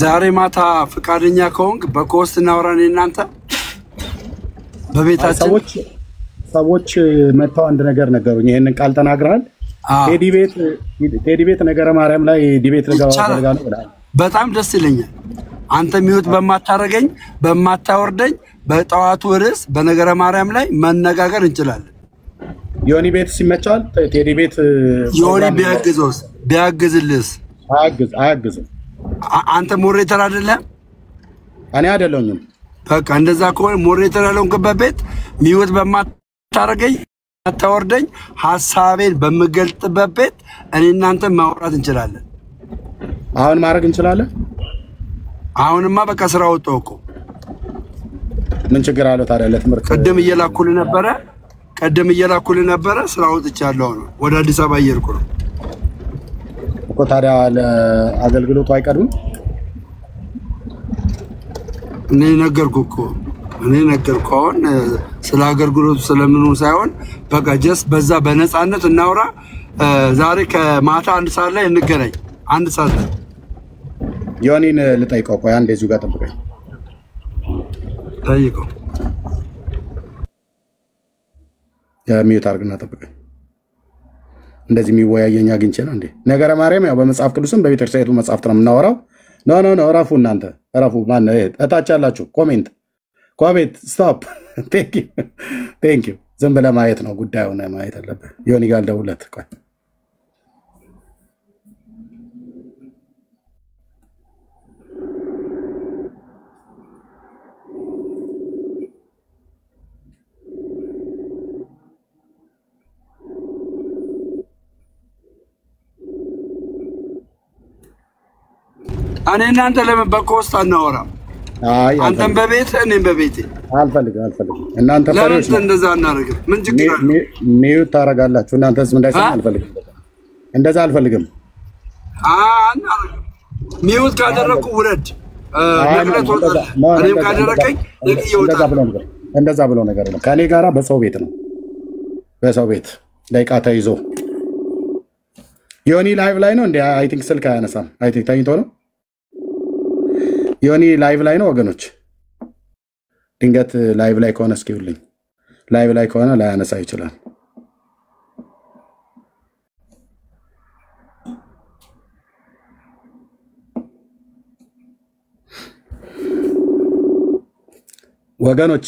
ዛሬ ማታ ፍቃደኛ ከሆንክ በኮስት እናወራን እናንተ በቤታችን ሰዎች መጣው አንድ ነገር ነገሩኝ ይሄንን ቃል ተናግራል ቴዲ ቤት ነገረ ማርያም ላይ ዲቤት ለጋው ብለሃል በጣም ደስ ይለኛል አንተ ሚውት በማታረገኝ በማታወርደኝ በጠዋቱ ርስ በነገረ ማርያም ላይ መነጋገር እንችላለን ዮኒ ቤት ሲመቻል ቴዲ ቤት ዮኒ ቢያግዝልስ አያግዝ አንተ ሞዴሬተር አይደለም እኔ አይደለሁም በቃ እንደዛ ከሆነ ሞዴሬተር ያለውንበት ቤት ሚውት በማታረገኝ አታወርደኝ ሐሳቤን በመገልጥበት ቤት እኔ እናንተ ማውራት እንችላለን አሁን ማድረግ እንችላለን አሁንማ በቃ ስራው ተወቆ ምን ችግር አለው ታዲያ ለትምርት ቀደም እየላኩል ነበረ ስራው ጥቻለሁ ነው ወደ አዲስ አበባ እየርኩ ነው እኮ ታዲያ ለአገልግሎቱ አይቀርም እኔ ነገርኩ አሁን ስለ አገልግሎቱ ስለምኑ ሳይሆን በቃ ጀስ በዛ በነፃነት እናውራ ዛሬ ከማታ 1 ሰዓት ላይ እንገናኝ 1 ሰዓት ላይ ዮኒን ልጠይቀው ቆይ አንዴ እዚሁ ጋር ጠብቀኝ ጠይቀው ሚዩት አድርግና ጠብቀኝ እንደዚህ የሚወያየኝ አግኝቼ ነው እንዴ ነገረ ማርያም ያው በመጽሐፍ ቅዱስም በቤተክርስቲያኑ መጽሐፍት ነው የምናወራው ኖ እረፉ እናንተ እረፉ ማን እታች ያላችሁ ኮሜንት ስቶፕ ቴንክ ዩ ዝም ብለህ ማየት ነው ጉዳዩን ማየት አለብህ ዮኒ ጋር ደውለት ቆይ እኔ እናንተ ለምን በኮስት አናወራ አንተም በቤት እኔም በቤቴ አልፈልግም እናንተ ፈሪዎች እንደዛ እናደርግ ምን ችግር አለ ሚዩት ታረጋላችሁ እናንተስ እንዳይሰማ አልፈልግም እንደዛ አልፈልግም ሚዩት ካደረኩ ውረድ ነቅለት ወጣ እኔም ካደረከኝ ይወጣ እንደዛ ብሎ ነገር ነው ከኔ ጋራ በሰው ቤት ላይቃ ተይዞ ዮኒ ላይቭ ላይ ነው እንዴ አይ ቲንክ ስልክ አያነሳም አይ ቲንክ ታይቶ ነው ዮኒ ላይቭ ላይ ነው ወገኖች ድንገት ላይቭ ላይ ከሆነ እስኪውልኝ ላይቭ ላይ ከሆነ ላያነሳ ይችላል ወገኖች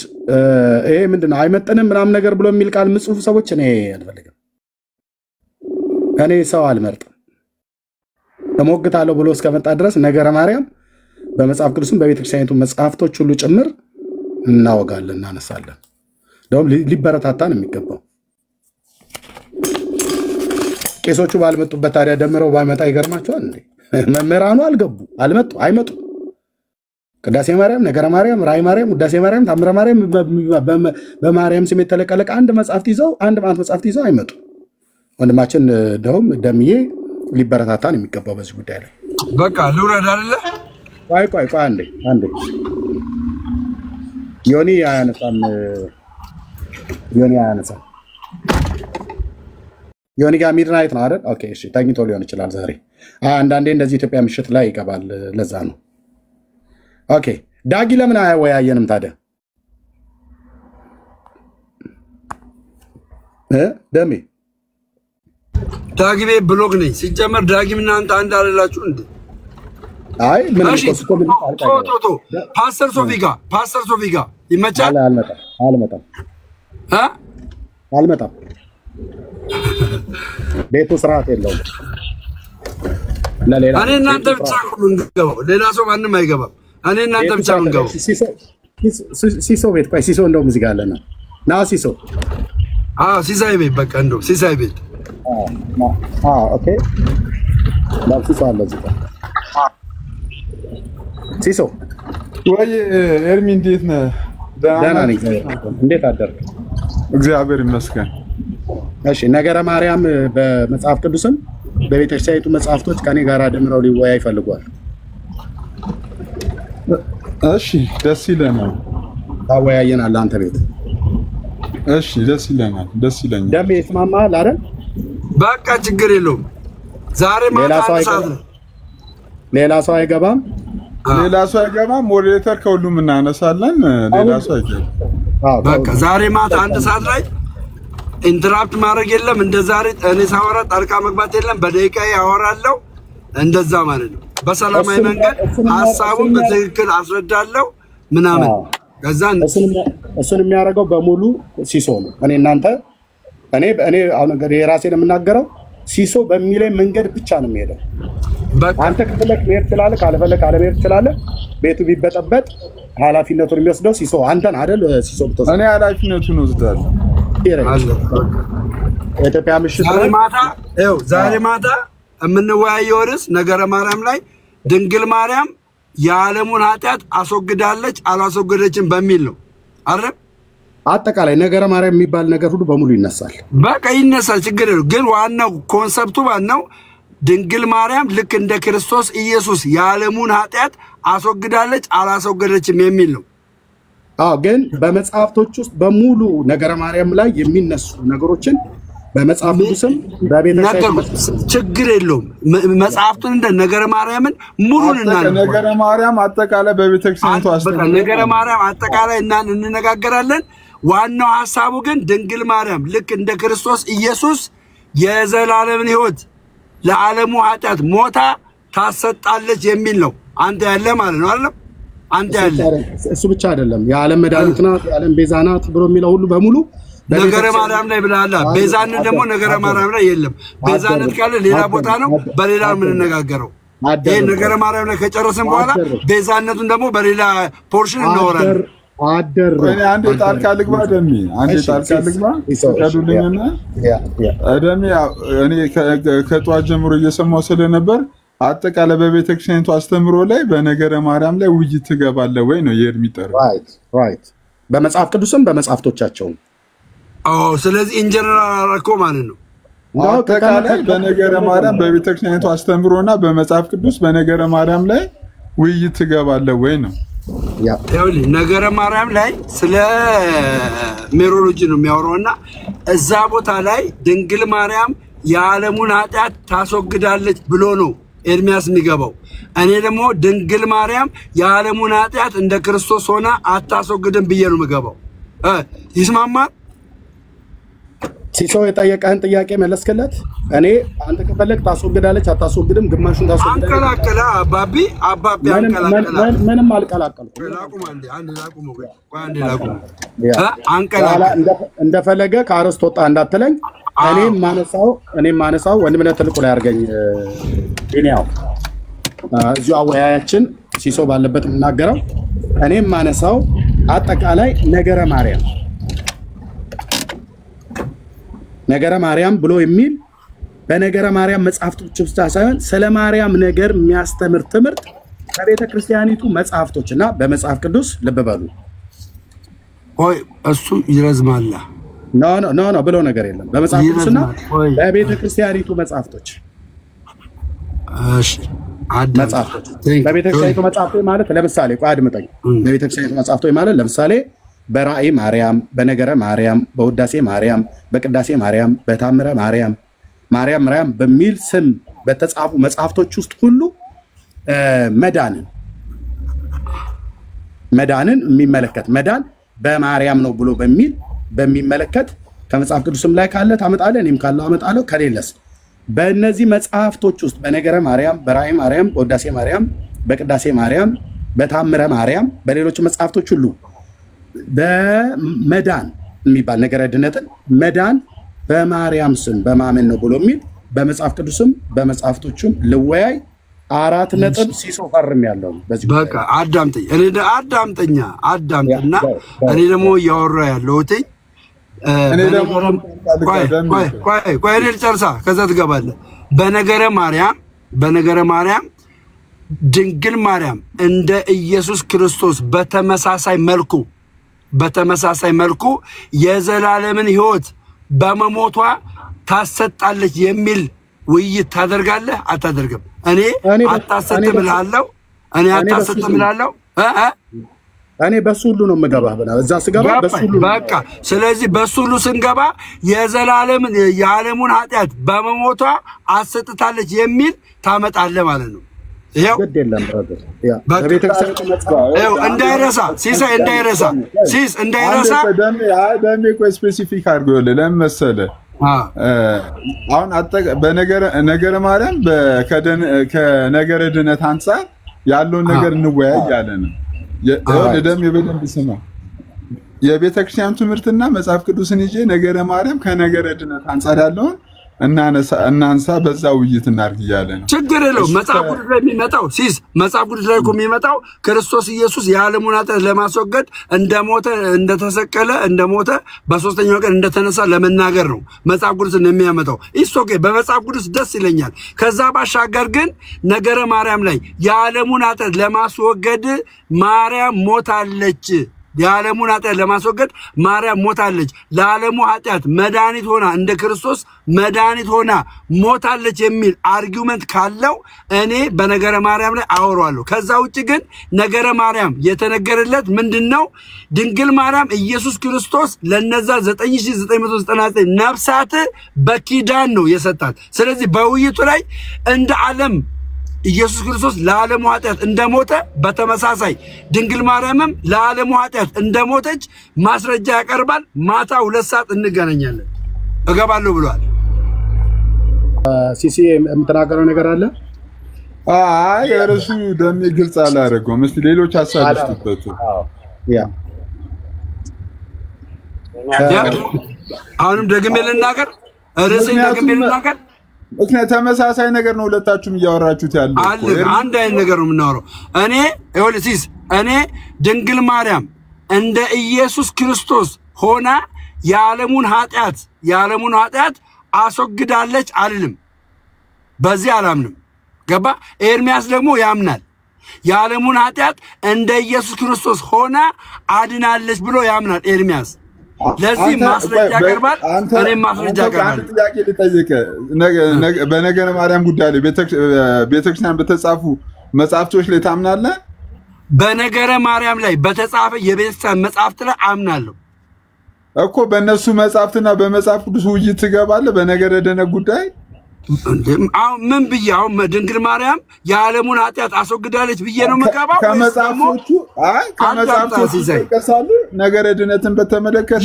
ይሄ ምንድነው አይመጥንም ምናምን ነገር ብሎ የሚል ቃል ምጽፉ ሰዎች እኔ አልፈልግም እኔ ሰው አልመርጥም ተሞግታለሁ ብሎ እስከመጣ ድረስ ነገረ ማርያም በመጽሐፍ ቅዱስም በቤተክርስቲያኑ መጽሐፍቶች ሁሉ ጭምር እናወጋለን እናነሳለን ደም ሊበረታታን የሚገባው ቄሶቹ ባልመጡበት ታዲያ ደምረው ባይመጣ ይገርማቸዋል እንዴ መምህራኑ አይመጡ ቅዳሴ ማርያም ነገረ ማርያም ራይ ማርያም ውዳሴ ማርያም ታምረ ማርያም በማርያም ስም የተለቀለቀ አንድ መጽሐፍት ይዘው አይመጡ ወንድማችን ደምዬ ሊበረታታን የሚገባው በዚህ ጉዳይ ላይ በቃ ልውረድ አይደለ ቆይ አንዴ ዮኒ አያነሳም ዮኒ ጋር ሚድናይት ነው አይደል ኦኬ እሺ ታግኝቶ ሊሆን ይችላል ዛሬ አንዳንዴ እንደዚህ ኢትዮጵያ ምሽት ላይ ይገባል ለዛ ነው ኦኬ ዳጊ ለምን አያወያየንም ታዲያ ደሜ ዳጊ ቤት ብሎግ ነኝ ሲጀመር ዳጊም እናንተ አንድ አለላችሁ እንዴ አይ ምን ቶ ፓስተር ሶፊ ጋር ይመቻል አልመጣም ቤቱ ስርዓት የለውም ለሌላ እኔ እናንተ ብቻ ነው እንገባው ሌላ ሰው ማንንም አይገባም እኔ እናንተ ብቻ ነው እንገባው ሲሶ ቤት ቆይ ሲሶ እንደው ሙዚቃ አለና ና ሲሶ ሲሳይ ቤት በቃ እንደው ሲሳይ ቤት ኦኬ ሲሶ አለ እዚህ ሲሶ ወይ ኤርሚ እንዴት ነህ ደህና ነኝ እንዴት አደርክ እግዚአብሔር ይመስገን እሺ ነገረ ማርያም በመጽሐፍ ቅዱስም በቤተክርስቲያኑ መጽሐፍቶች ከኔ ጋር ደምረው ሊወያይ ይፈልጓል እሺ ደስ ይለናል ታወያየናል አንተ ቤት እሺ ደስ ይለኛል ደሜ ይስማማል አይደል በቃ ችግር የለውም ዛሬ ማታ ሰዓት ሌላ ሰው አይገባም ሌላ ሰው አይገባም። ሞዴሬተር ከሁሉም እናነሳለን። ሌላ ሰው አይገባም። በቃ ዛሬ ማታ 1 ሰዓት ላይ ኢንተራፕት ማድረግ የለም። እንደ ዛሬ እኔ ሳወራ ጣልቃ መግባት የለም። በደቂቃ ያወራለሁ እንደዛ ማለት ነው። በሰላማዊ መንገድ ሐሳቡን በትክክል አስረዳለሁ ምናምን። ከዛን እሱን የሚያደርገው በሙሉ ሲሶ ነው። እኔ አሁን ነገር የራሴን የምናገረው ሲሶ በሚለኝ መንገድ ብቻ ነው የሚሄደው። አንተ ከፈለክ መሄድ ትችላለህ፣ ካልፈለክ አለመሄድ ትችላለህ። ቤቱ ቢበጠበጥ ኃላፊነቱን የሚወስደው ሲሶ አንተን አይደል? ሲሶ ብትወስድ እኔ ኃላፊነቱን ወስዳለሁ። ኢትዮጵያ ምሽት ዛሬ ማታ የምንወያየው ርዕስ ነገረ ማርያም ላይ ድንግል ማርያም የዓለሙን ኃጢአት አስወግዳለች አላስወገደችም በሚል ነው አይደል? አጠቃላይ ነገረ ማርያም የሚባል ነገር ሁሉ በሙሉ ይነሳል። በቃ ይነሳል፣ ችግር የለውም። ግን ዋናው ኮንሰፕቱ ዋናው ድንግል ማርያም ልክ እንደ ክርስቶስ ኢየሱስ የዓለሙን ኃጢአት አስወግዳለች አላስወገደችም የሚል ነው። ግን በመጽሐፍቶች ውስጥ በሙሉ ነገረ ማርያም ላይ የሚነሱ ነገሮችን በመጽሐፍ ቅዱስም በቤተክርስቲያን ችግር የለውም። መጽሐፍቱን እንደ ነገረ ማርያምን ሙሉን ነገረ ማርያም አጠቃላይ በቤተክርስቲያኑ አስተምሮ ነገረ ማርያም አጠቃላይ እንነጋገራለን። ዋናው ሐሳቡ ግን ድንግል ማርያም ልክ እንደ ክርስቶስ ኢየሱስ የዘላለምን ሕይወት ለዓለሙ ኃጢአት ሞታ ታሰጣለች የሚል ነው። አንተ ያለ ማለት ነው አይደል? አንተ ያለ እሱ ብቻ አይደለም። የዓለም መድኃኒት ናት፣ የዓለም ቤዛ ናት ብሎ የሚለው ሁሉ በሙሉ ነገረ ማርያም ላይ ብለሃል። ቤዛነት ደግሞ ነገረ ማርያም ላይ የለም። ቤዛነት ካለ ሌላ ቦታ ነው፣ በሌላ ምን እንነጋገረው። ይሄ ነገረ ማርያም ላይ ከጨረስን በኋላ ቤዛነቱን ደግሞ በሌላ ፖርሽን እናወራለን። እኔ አንዴ ጣልቃ ልግባ ደሜ፣ አንዴ ጣልቃ ልግባ ከዱልኝና ደሜ። እኔ ከጧት ጀምሮ እየሰማሁ ስለነበር አጠቃላይ በቤተክርስቲያኑ አስተምሮ ላይ በነገረ ማርያም ላይ ውይይት ትገባለህ ወይ ነው የሚጠራው? ራይት በመጽሐፍ ቅዱስም በመጽሐፍቶቻቸው። ስለዚህ ኢንጀነራል አረኮ ማለት ነው። አጠቃላይ በነገረ ማርያም በቤተክርስቲያኑ አስተምሮና በመጽሐፍ ቅዱስ በነገረ ማርያም ላይ ውይይት ትገባለህ ወይ ነው? ነገረ ማርያም ላይ ስለ ሜሮሎጂ ነው የሚያወራውና እዛ ቦታ ላይ ድንግል ማርያም የዓለሙን ኃጢአት ታስወግዳለች ብሎ ነው ኤርሚያስ የሚገባው። እኔ ደግሞ ድንግል ማርያም የዓለሙን ኃጢአት እንደ ክርስቶስ ሆና አታስወግድም ብዬ ነው የምገባው። ይስማማል? ሲሶ የጠየቀህን ጥያቄ መለስክለት። እኔ አንተ ከፈለክ ታስወግዳለች አታስወግድም፣ ግማሹን ታስወግዳለች። አንቀላቀላ አባቢ አንቀላቀላ ምንም አልቀላቀልኩም። አንቀላቀላ እንደፈለገ ከአርስት ወጣ እንዳትለኝ። እኔም ማነሳው ወንድምነት ትልቁ ላይ አድርገኝ። ቢኒያው እዚሁ አወያያችን ሲሶ ባለበት የምናገረው እኔም ማነሳው አጠቃላይ ነገረ ማርያም ብሎ የሚል በነገረ ማርያም መጽሐፍቶች ብቻ ሳይሆን ስለ ማርያም ነገር የሚያስተምር ትምህርት በቤተ ክርስቲያኒቱ መጽሐፍቶችና በመጽሐፍ ቅዱስ ልብ በሉ። እሱ ይረዝማል። ኖ ብሎ ነገር የለም በመጽሐፍ ቅዱስና በቤተ ክርስቲያኒቱ መጽሐፍቶች። መጽሐፍቶች በቤተ ክርስቲያኒቱ መጽሐፍቶች ማለት ለምሳሌ አድምጠኝ። በቤተ ክርስቲያኒቱ መጽሐፍቶች ማለት ለምሳሌ በራእይ ማርያም፣ በነገረ ማርያም፣ በውዳሴ ማርያም፣ በቅዳሴ ማርያም፣ በታምረ ማርያም በሚል ስም በተጻፉ መጽሐፍቶች ውስጥ ሁሉ መዳንን የሚመለከት መዳን በማርያም ነው ብሎ በሚመለከት ከመጽሐፍ ቅዱስም ላይ ካለ ታመጣለህ፣ እኔም ካለው አመጣለሁ። ከሌለስ በእነዚህ መጽሐፍቶች ውስጥ በነገረ ማርያም፣ በራእይ ማርያም፣ በውዳሴ ማርያም፣ በቅዳሴ ማርያም፣ በታምረ ማርያም፣ በሌሎች መጽሐፍቶች ሁሉ በመዳን የሚባል ነገረ ድነትን መዳን በማርያም ስም በማመን ነው ብሎ የሚል በመጽሐፍ ቅዱስም በመጽሐፍቶቹም ልወያይ 4 ነጥብ ሲሶ ፈርም ያለው በዚህ በቃ አዳምጠኝ። አዳምጥና እኔ ደግሞ እያወራሁ ያለሁት ቆይ ልጨርሳ ከዛ ትገባለህ። በነገረ ማርያም ድንግል ማርያም እንደ ኢየሱስ ክርስቶስ በተመሳሳይ መልኩ የዘላለምን ሕይወት በመሞቷ ታሰጣለች የሚል ውይይት ታደርጋለህ አታደርግም? እኔ አታሰጥም እላለሁ። እኔ በሱ ሁሉ ነው የምገባህ ብላ እዛ ስገባ በሱ ሁሉ በቃ። ስለዚህ በሱ ሁሉ ስንገባ የዓለሙን ኃጢአት በመሞቷ አሰጥታለች የሚል ታመጣለህ ማለት ነው። ይሄው ግድ የለም ብራዘር ያ በቃ ይሄው እንዳይረሳ ሲሳይ እንዳይረሳ ደሜ ቆይ ስፔሲፊክ አድርጎ ለምን መሰለህ አሁን በነገረ ማርያም ከነገረ ድነት አንፃር ያለውን ነገር እንወያይ ያለ ነው ደሜ በደንብ ስማ የቤተክርስቲያን ትምህርትና መጽሐፍ ቅዱስን ይዤ ነገረ ማርያም ከነገረ ድነት አንፃር ያለውን እናንሳ በዛ ውይይት እናድርግ ያለ ነው ችግር የለው መጽሐፍ ቅዱስ ላይ የሚመጣው መጽሐፍ ቅዱስ ላይ የሚመጣው ክርስቶስ ኢየሱስ የዓለሙን ኃጢአት ለማስወገድ እንደሞተ እንደተሰቀለ እንደሞተ በሶስተኛው ቀን እንደተነሳ ለመናገር ነው መጽሐፍ ቅዱስ የሚያመጣው ኦኬ በመጽሐፍ ቅዱስ ደስ ይለኛል ከዛ ባሻገር ግን ነገረ ማርያም ላይ የዓለሙን ኃጢአት ለማስወገድ ማርያም ሞታለች የዓለሙን ኃጢአት ለማስወገድ ማርያም ሞታለች ለዓለሙ ኃጢአት መድኃኒት ሆና እንደ ክርስቶስ መድኃኒት ሆና ሞታለች የሚል አርጊውመንት ካለው እኔ በነገረ ማርያም ላይ አወራለሁ ከዛ ውጪ ግን ነገረ ማርያም የተነገረለት ምንድነው ድንግል ማርያም ኢየሱስ ክርስቶስ ለነዛ 9999 ነፍሳት በኪዳን ነው የሰጣት ስለዚህ በውይይቱ ላይ እንደ ዓለም ኢየሱስ ክርስቶስ ለዓለሙ ኃጢአት እንደሞተ በተመሳሳይ ድንግል ማርያምም ለዓለሙ ኃጢአት እንደሞተች ማስረጃ ያቀርባል ማታ 2 ሰዓት እንገናኛለን እገባለሁ ብሏል ሲሲ የምትናገረው ነገር አለ አይ እርሱ ደሜ ግልጽ አላደረገውም እስቲ ሌሎች አሳልፍበት ያ አሁንም ደግሜ ልናገር ርዕሴን ደግሜ ልናገር ምክንያቱም ተመሳሳይ ነገር ነው ሁለታችሁም እያወራችሁት ያለው አንድ አይነት ነገር ነው የምናወራው እኔ ድንግል ማርያም እንደ ኢየሱስ ክርስቶስ ሆና የዓለሙን ኃጢአት አስወግዳለች አልልም በዚህ አላምንም ገባ ኤርሚያስ ደግሞ ያምናል የዓለሙን ኃጢአት እንደ ኢየሱስ ክርስቶስ ሆና አድናለች ብሎ ያምናል ኤርሚያስ ለዚህ ማስረጃ ያቀርባል እኔም ማስረጃ ያቀርባል ጥያቄ ልጠይቅ በነገረ ማርያም ጉዳይ ላይ ቤተክርስቲያን በተጻፉ መጽሐፍቶች ላይ ታምናለህ በነገረ ማርያም ላይ በተጻፈ የቤተክርስቲያን መጽሐፍት ላይ አምናለሁ እኮ በእነሱ መጽሐፍትና በመጽሐፍ ቅዱስ ውይይት ትገባለህ በነገረ ድነት ጉዳይ ምን ብያው ድንግል ማርያም የዓለሙን ኃጢአት አስወግዳለች ብዬ ነው መጋባው ከመጽሐፎቹ ይጠቀሳሉ ነገረ ድነትን በተመለከተ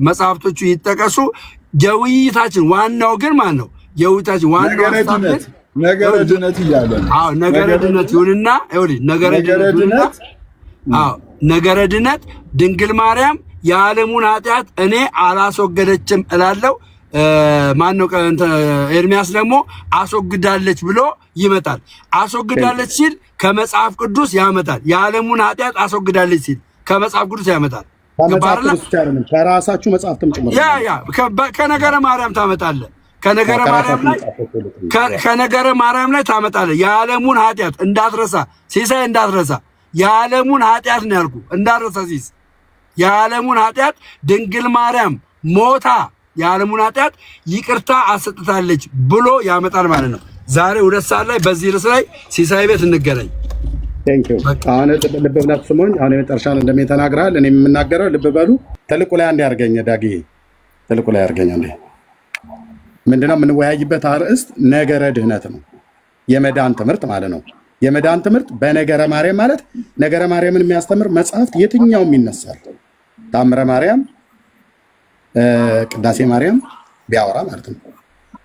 መጽሐፍቶቹ ይጠቀሱ የውይይታችን ዋናው ግን ማን ነው የውይይታችን ዋናው ነገረ ድነት ይያለ ነገረ ድነት ይሁንና ነገረ ድነት ድንግል ማርያም የዓለሙን ኃጢአት እኔ አላስወገደችም እላለሁ ማን ነው ኤርሚያስ ደግሞ አስወግዳለች ብሎ ይመጣል አስወግዳለች ሲል ከመጽሐፍ ቅዱስ ያመጣል የዓለሙን ኃጢአት አስወግዳለች ሲል ከመጽሐፍ ቅዱስ ያመጣል ከራሳችሁ መጽሐፍትም ጭምር ከነገረ ማርያም ታመጣለ ከነገረ ማርያም ላይ ታመጣለ የዓለሙን ኃጢአት እንዳትረሳ ሲሳይ እንዳትረሳ የዓለሙን ኃጢአት ነው ያልኩ እንዳትረሳ ሲስ የዓለሙን ኃጢአት ድንግል ማርያም ሞታ የዓለሙን ኃጢአት ይቅርታ አሰጥታለች ብሎ ያመጣል ማለት ነው ዛሬ 2 ሰዓት ላይ በዚህ ርዕስ ላይ ሲሳይ ቤት እንገናኝ ቴንክ ዩ አሁን ልብ ብላችሁ ስሙኝ አሁን የመጨረሻውን እንደሚተናገራል እኔ የምናገረው ልብ በሉ ተልቁ ላይ አንድ ያርገኝ ዳጊ ተልቁ ላይ ያርገኝ አንዴ ምንድነው የምንወያይበት አርዕስት ነገረ ድህነት ነው የመዳን ትምህርት ማለት ነው የመዳን ትምህርት በነገረ ማርያም ማለት ነገረ ማርያምን የሚያስተምር መጽሐፍት የትኛውም ይነሳል ታምረ ማርያም ቅዳሴ ማርያም ቢያወራ ማለት ነው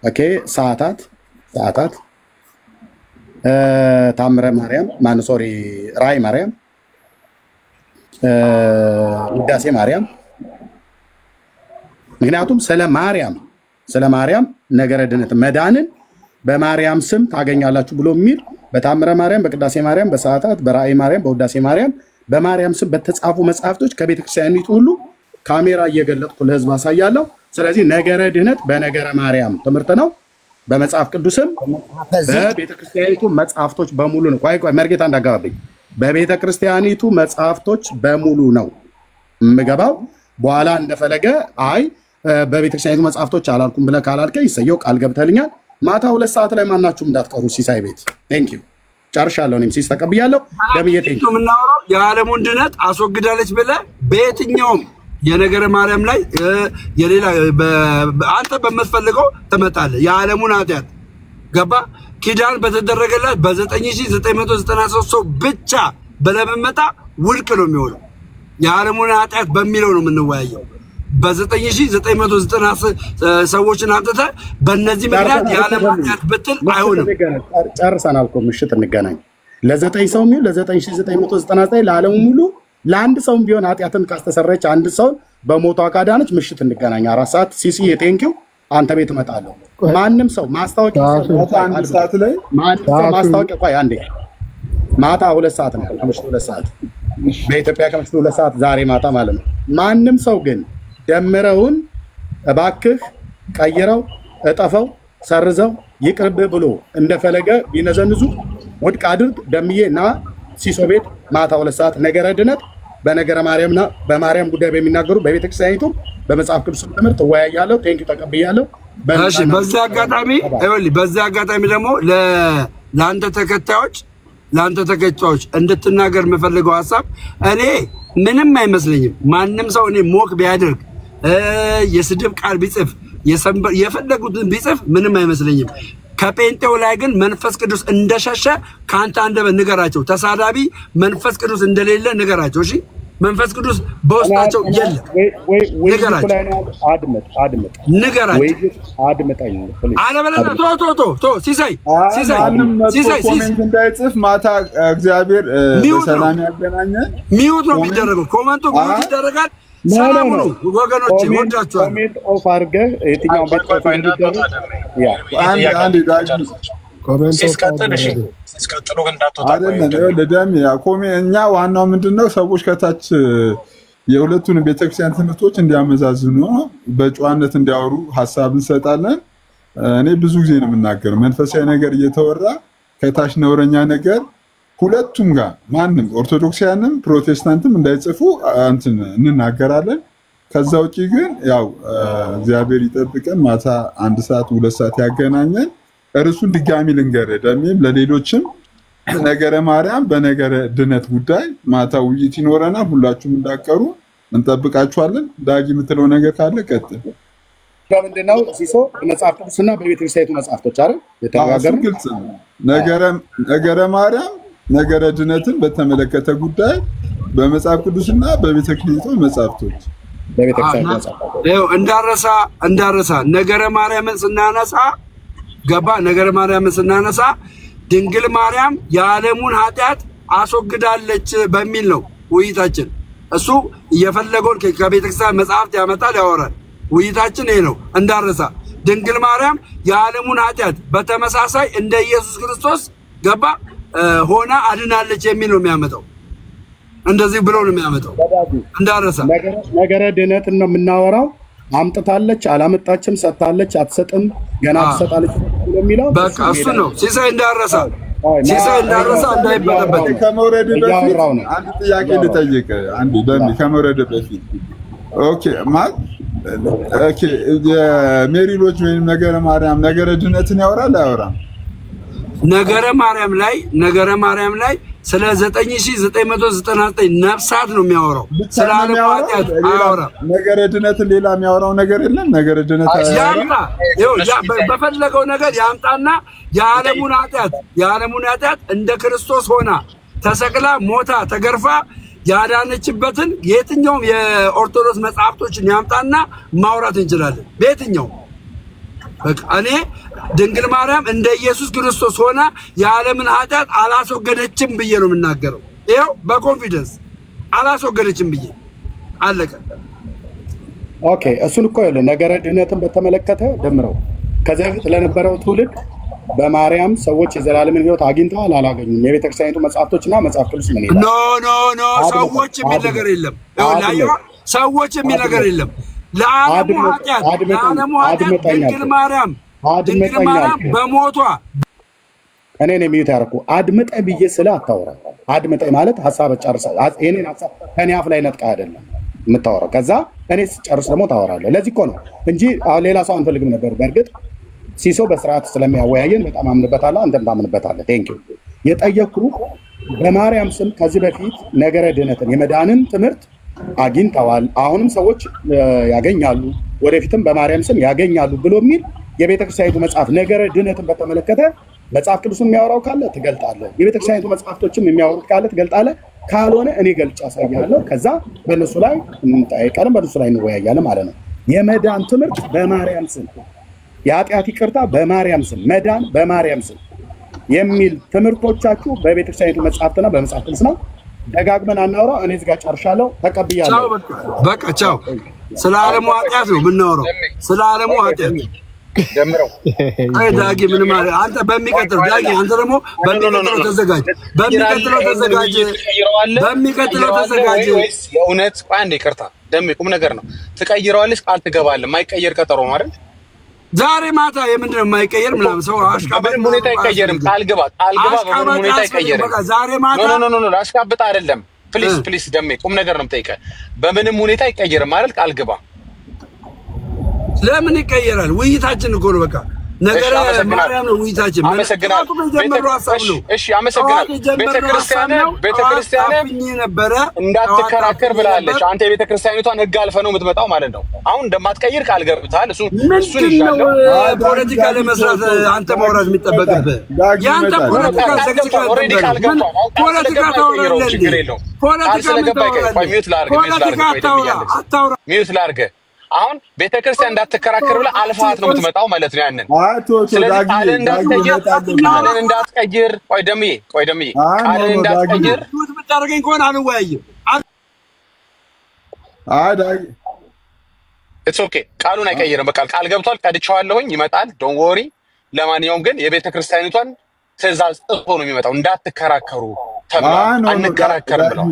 ኦኬ ሰዓታት ታምረ ማርያም ማንሶሪ ራይ ማርያም ቅዳሴ ማርያም ምክንያቱም ስለ ማርያም ነገረ ድነት መዳንን በማርያም ስም ታገኛላችሁ ብሎ የሚል በታምረ ማርያም በቅዳሴ ማርያም በሰዓታት በራእይ ማርያም በውዳሴ ማርያም በማርያም ስም በተጻፉ መጽሐፍቶች ከቤተክርስቲያኒቱ ሁሉ ካሜራ እየገለጥኩ ለህዝብ አሳያለሁ ስለዚህ ነገረ ድህነት በነገረ ማርያም ትምህርት ነው በመጽሐፍ ቅዱስም በቤተክርስቲያኒቱ መጽሐፍቶች በሙሉ ነው ቆይ መርጌታ እንዳጋባብኝ በቤተክርስቲያኒቱ መጽሐፍቶች በሙሉ ነው ምገባው በኋላ እንደፈለገ አይ በቤተክርስቲያኒቱ መጽሐፍቶች አላልኩም ብለህ ካላልከኝ ይሰየው ቃል ገብተልኛል ማታ 2 ሰዓት ላይ ማናችሁም እንዳትቀሩ ሲሳይ ቤት ቴንክ ዩ ጨርሻለሁ እኔም ሲስ ተቀብያለሁ ደምዬ ቴንክ ዩ ምናወራው የዓለሙን ድነት አስወግዳለች ብለህ በየትኛውም የነገረ ማርያም ላይ የሌላ አንተ በመትፈልገው ተመጣለ የዓለሙን ኃጢአት ገባ ኪዳን በተደረገላት በ9993 ሰው ብቻ በለመመጣ ውድቅ ነው የሚሆነው የዓለሙን ኃጢአት በሚለው ነው የምንወያየው በ9990 ሰዎችን አጥተ በእነዚህ ምክንያት የዓለም ኃጢአት ብትል አይሆንም ጨርሰናል እኮ ምሽት እንገናኝ ለ9 ሰው ሚው ለ9999 ለዓለሙ ሙሉ ለአንድ ሰው ቢሆን ኃጢአትን ካስተሰረች አንድ ሰው በሞቷ ካዳነች ምሽት እንገናኝ 4 ሰዓት ሲሲ ቴንኪው አንተ ቤት እመጣለሁ ማንንም ሰው ማስታወቂያ አንድ ሰዓት ላይ ማስታወቂያ ቆይ አንዴ ማታ 2 ሰዓት ነው ከምሽቱ 2 ሰዓት በኢትዮጵያ ከምሽቱ 2 ሰዓት ዛሬ ማታ ማለት ነው ማንንም ሰው ግን ደምረውን እባክህ ቀይረው እጠፈው ሰርዘው ይቅርብ ብሎ እንደፈለገ ቢነዘንዙ ወድቅ አድርግ ደምዬና ሲሶ ቤት ማታ 2 ሰዓት ነገረ ድነት በነገረ ማርያምና በማርያም ጉዳይ በሚናገሩ በቤተክርስቲያኒቱ በመጽሐፍ ቅዱስ ትምህርት ወያያለው ቴንኪው ተቀበያለው እሺ በዛ አጋጣሚ ደግሞ ለአንተ ተከታዮች እንድትናገር መፈልገው ሐሳብ እኔ ምንም አይመስለኝም ማንንም ሰው እኔ ሞክ ቢያደርግ የስድብ ቃል ቢጽፍ የፈለጉትን ቢጽፍ ምንም አይመስለኝም ከጴንጤው ላይ ግን መንፈስ ቅዱስ እንደሸሸ ካንተ አንደበ ንገራቸው ተሳዳቢ መንፈስ ቅዱስ እንደሌለ ንገራቸው እሺ መንፈስ ቅዱስ በውስጣቸው የለም ንገራቸው አድምጠኝ አለበለዚያ ቶ ሲሳይ ኮሜንት እንዳይጽፍ ማታ እግዚአብሔር በሰላም ያገናኘ ሚውት ነው የሚደረገው ኮሜንቱ ሚውት ይደረጋል ሰላም ነው ወገኖች ወዳችኋል ኮሜንት ኦፍ አድርገህ የትኛውን ቤት ኦፍ እንዲደረግ ያ አንድ ዳግም ኮሜንት ሲስቀጥሉ ግን እንዳትወጣ አይደለም ለደም ያ እኛ ዋናው ምንድነው ሰዎች ከታች የሁለቱን ቤተክርስቲያን ትምህርቶች እንዲያመዛዝኑ በጨዋነት እንዲያወሩ ሐሳብ እንሰጣለን እኔ ብዙ ጊዜ ነው የምናገረው መንፈሳዊ ነገር እየተወራ ከታች ነውረኛ ነገር ሁለቱም ጋር ማንንም ኦርቶዶክሳውያንም ፕሮቴስታንትም እንዳይጽፉ እንናገራለን ከዛ ውጪ ግን ያው እግዚአብሔር ይጠብቀን ማታ 1 ሰዓት 2 ሰዓት ያገናኘን እርሱን ድጋሚ ልንገር ደምም ለሌሎችም ነገረ ማርያም በነገረ ድነት ጉዳይ ማታ ውይይት ይኖረናል ሁላችሁም እንዳቀሩ እንጠብቃችኋለን ዳጊ የምትለው ነገር ካለ ቀጥል ምንድነው ሲሶ መጽሐፍ ቅዱስና በቤተክርስቲያኑ መጽሐፍቶች አይደል የተናገረው ግልጽ ነው ነገረ ማርያም ነገረ ድነትን በተመለከተ ጉዳይ በመጽሐፍ ቅዱስና በቤተክርስቲያኑ መጽሐፍቶች በቤተክርስቲያኑ መጽሐፍቶች እንዳረሳ ነገረ ማርያምን ስናነሳ ገባ ነገረ ማርያምን ስናነሳ ድንግል ማርያም የዓለሙን ኃጢአት አስወግዳለች በሚል ነው ውይይታችን እሱ የፈለገውን ከቤተክርስቲያን መጽሐፍት ያመጣል ያወራል ውይይታችን ይሄ ነው እንዳረሳ ድንግል ማርያም የዓለሙን ኃጢአት በተመሳሳይ እንደ ኢየሱስ ክርስቶስ ገባ ሆና አድናለች የሚል ነው የሚያመጣው እንደዚህ ብሎ ነው የሚያመጣው እንዳረሳ ነገረ ድነትን ነው የምናወራው አምጥታለች አላመጣችም ሰጣለች አትሰጥም ገና ትሰጣለች የሚለው በቃ እሱ ነው ሲሳይ እንዳረሳ እንዳይበጠበጥ ከመውረድ በፊት አንድ ጥያቄ ልጠይቅ አንድ ደም ከመውረድ በፊት ኦኬ የሜሪሎጅ ወይም ነገረ ማርያም ነገረ ድነትን ያወራል አያወራም ነገረ ማርያም ላይ ስለ 9999 ነፍሳት ነው የሚያወራው ስለ ዓለም ኃጢአት አያወራም ነገረ ድነትን ሌላ የሚያወራው ነገር የለም ነገረ ድነት በፈለገው ነገር ያምጣና የዓለሙን ኃጢአት እንደ ክርስቶስ ሆና ተሰቅላ ሞታ ተገርፋ ያዳነችበትን የትኛውም የኦርቶዶክስ መጽሐፍቶችን ያምጣና ማውራት እንችላለን በየትኛው በቃ እኔ ድንግል ማርያም እንደ ኢየሱስ ክርስቶስ ሆና የዓለምን ኃጢአት አላስወገደችም ብዬ ነው የምናገረው ይሄው በኮንፊደንስ አላስወገደችም ብዬ አለቀ ኦኬ እሱን እኮ ያለ ነገረ ድነትን በተመለከተ ደምረው ከዚህ በፊት ለነበረው ትውልድ በማርያም ሰዎች የዘላለምን ህይወት አግኝተዋል አላገኙም የቤተክርስቲያኒቱ መጽሐፍቶችና መጽሐፍ ቅዱስ ምን ይላል ኖ ሰዎች የሚል ነገር የለም ሰዎች የሚል ነገር የለም ለዓለሙ ኃጢአት ድንግል ማርያም በሞቷ እኔ ነኝ የሚዩት ያደረኩ አድምጠኝ ብዬ ስለ አታወራ አድምጠኝ ማለት ሐሳብ ጨርሰ እኔን ሐሳብ ከኔ አፍ ላይ ነጥቃ አይደለም የምታወራው ከዛ እኔ ጨርስ ደግሞ ታወራለህ ለዚህ እኮ ነው እንጂ ሌላ ሰው አንፈልግም ነበር በእርግጥ ሲሶ በስርዓት ስለሚያወያየን በጣም አምንበታለሁ አንተም ታምንበታለህ ቴንኪው የጠየቅኩ በማርያም ስም ከዚህ በፊት ነገረ ድነትን የመዳንን ትምህርት አግኝተዋል አሁንም ሰዎች ያገኛሉ ወደፊትም በማርያም ስም ያገኛሉ ብሎ የሚል የቤተክርስቲያኒቱ መጽሐፍ ነገረ ድነትን በተመለከተ መጽሐፍ ቅዱስን የሚያወራው ካለ ትገልጣለህ። የቤተክርስቲያኒቱ መጽሐፍቶችም የሚያወሩት ካለ ትገልጣለህ። ካልሆነ እኔ ገልጬ አሳያለሁ። ከዛ በእነሱ ላይ እንጠይቃለን፣ በእነሱ ላይ እንወያያለን ማለት ነው። የመዳን ትምህርት በማርያም ስም፣ የኃጢአት ይቅርታ በማርያም ስም፣ መዳን በማርያም ስም የሚል ትምህርቶቻችሁ በቤተክርስቲያኒቱ መጽሐፍትና በመጽሐፍ ቅዱስ ነው። ደጋግመን አናውራ። እኔ እዚህ ጋር ጨርሻለሁ። ተቀብያለሁ። በቃ ቻው። ስለ ዓለሙ ኃጢአት ነው የምናወራው። ስለ ዓለሙ ኃጢአት ደምረው አይ ዳጊ ምን ማለት አንተ በሚቀጥለው ዳጊ አንተ ደግሞ በሚቀጥለው ተዘጋጅ። በሚቀጥለው ተዘጋጅ። የእውነት አንዴ ይቅርታ ደም ቁም ነገር ነው። ትቀይረዋለሽ፣ ቃል ትገባለህ። ማይቀየር ቀጠሮ ማለት ዛሬ ማታ የምንድነው የማይቀየር ምናምን ሰው አሽቃበጥ በምን ሁኔታ አይቀየርም። ቃል ግባ በምን ሁኔታ አይቀየርም። በቃ ዛሬ ማታ ኖ አሽቃበጥ አይደለም። ፕሊዝ ደም ቁም ነገር ነው የምጠይቀህ። በምንም ሁኔታ አይቀየርም ማለት ቃል ግባ። ለምን ይቀየራል? ውይይታችን እኮ ነው። በቃ ነገረ ማርያም ነው ውይይታችን። አመሰግናለሁ። እሺ አመሰግናለሁ። ቤተክርስቲያን ነበረ እንዳትከራከር ብላለች። አንተ የቤተክርስቲያኒቷን ህግ አልፈህ ነው የምትመጣው ማለት ነው። አሁን እንደማትቀይር ቃል ገብተሃል። እሱን ይሻለው። ፖለቲካ ለመስራት አንተ ማውራት የሚጠበቅብህ ያንተ ፖለቲካ ዘግዝካ ኦሬዲ ቃል ገብቷል። ፖለቲካ ታወራለህ። ሚዩት ላድርግ። አሁን ቤተክርስቲያን እንዳትከራከር ብለህ አልፋት ነው የምትመጣው ማለት ነው። ያንን ስለዚህ ቃልን እንዳትቀይር ቆይ ደምዬ ቃልን እንዳትቀይር ብታደርገኝ ከሆነ አንወያይም። ኢትስ ኦኬ። ቃሉን አይቀይርም። በቃ ቃል ገብቷል። ቀድቼዋለሁኝ፣ ይመጣል። ዶንት ወሪ። ለማንኛውም ግን የቤተክርስቲያኒቷን ትእዛዝ ጥፎ ነው የሚመጣው። እንዳትከራከሩ ተብሏል። አንከራከርም ብለው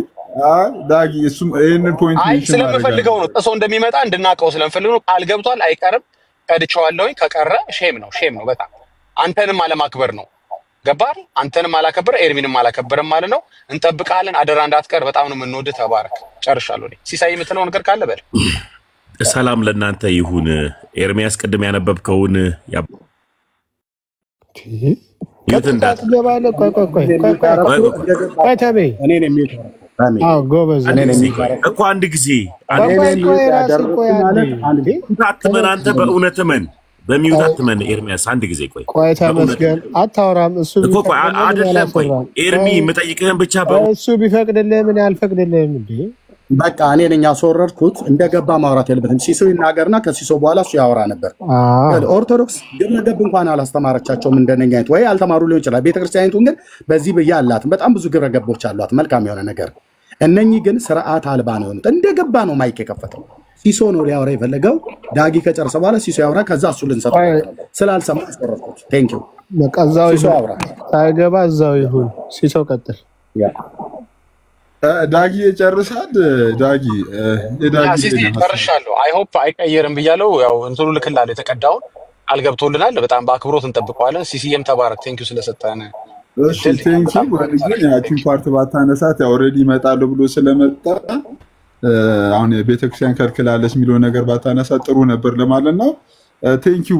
ዳጊ እሱም ይሄንን ፖይንት ስለምፈልገው ነው። ጥሶ እንደሚመጣ እንድናቀው ስለምፈልግ ነው። ቃል ገብቷል፣ አይቀርም። ቀድቼዋለሁኝ። ከቀረ ሼም ነው በጣም አንተንም አለማክበር ነው። ገባህ? አንተንም አላከበረ ኤርሚንም አላከበረም ማለት ነው። እንጠብቃለን። አደራ እንዳትቀር። በጣም ነው የምንወድህ። ተባረክ። ጨርሻለሁ። ሲሳይ የምትለው ነገር ካለ በል። ሰላም ለእናንተ ይሁን። ኤርሚያስ ቅድም ያነበብከውን እኮ አንድ ጊዜ አትመን፣ አንተ በእውነት እመን፣ በሚውት አትመን። ኤርሚያስ አንድ ጊዜ ቆይ ተመስገን። አታወራም እሱ እኮ አይደለም። ቆይ ኤርሚ የምጠይቅህን ብቻ እሱ ቢፈቅድልህ ምን ያልፈቅድልህም እንዴ? በቃ እኔ ነኝ ያስወረድኩት። እንደገባ ማውራት የለበትም። ሲሶ ይናገርና ከሲሶ በኋላ እሱ ያወራ ነበር። ኦርቶዶክስ ግብረ ገብ እንኳን አላስተማረቻቸውም እንደነኛ አይነት ወይ አልተማሩ ሊሆን ይችላል። ቤተክርስቲያኒቱን ግን በዚህ ብያ አላትም። በጣም ብዙ ግብረ ገቦች አሏት፣ መልካም የሆነ ነገር። እነኚህ ግን ስርዓት አልባ ነው የሆኑት። እንደገባ ነው ማይክ የከፈተው። ሲሶ ነው ሊያወራ የፈለገው። ዳጊ ከጨረሰ በኋላ ሲሶ ያወራ፣ ከዛ እሱ ልንሰጠው ስላልሰማ አስወረድኩት። ቴንክ ዩ። በቃ እዛው ይሁን፣ ሳይገባ እዛው ይሁን። ሲሶ ቀጥል። ዳጊ ጨርሳል። ዳጊ ጨርሻለሁ። አይ ሆፕ አይቀየርም ብያለሁ። ያው እንትኑ ልክላለሁ። የተቀዳውን አልገብቶልናል። በጣም በአክብሮት እንጠብቀዋለን። ሲሲኤም ተባረክ። ቴንክ ዩ ስለሰጠን። እሺ ቴንክ ዩ። ወንጀል ያቺን ፓርት ባታነሳት ያው ኦሬዲ ይመጣሉ ብሎ ስለመጣ አሁን ቤተክርስቲያን ከልክላለች የሚለው ነገር ባታነሳት ጥሩ ነበር ለማለት ነው። ቴንክ ዩ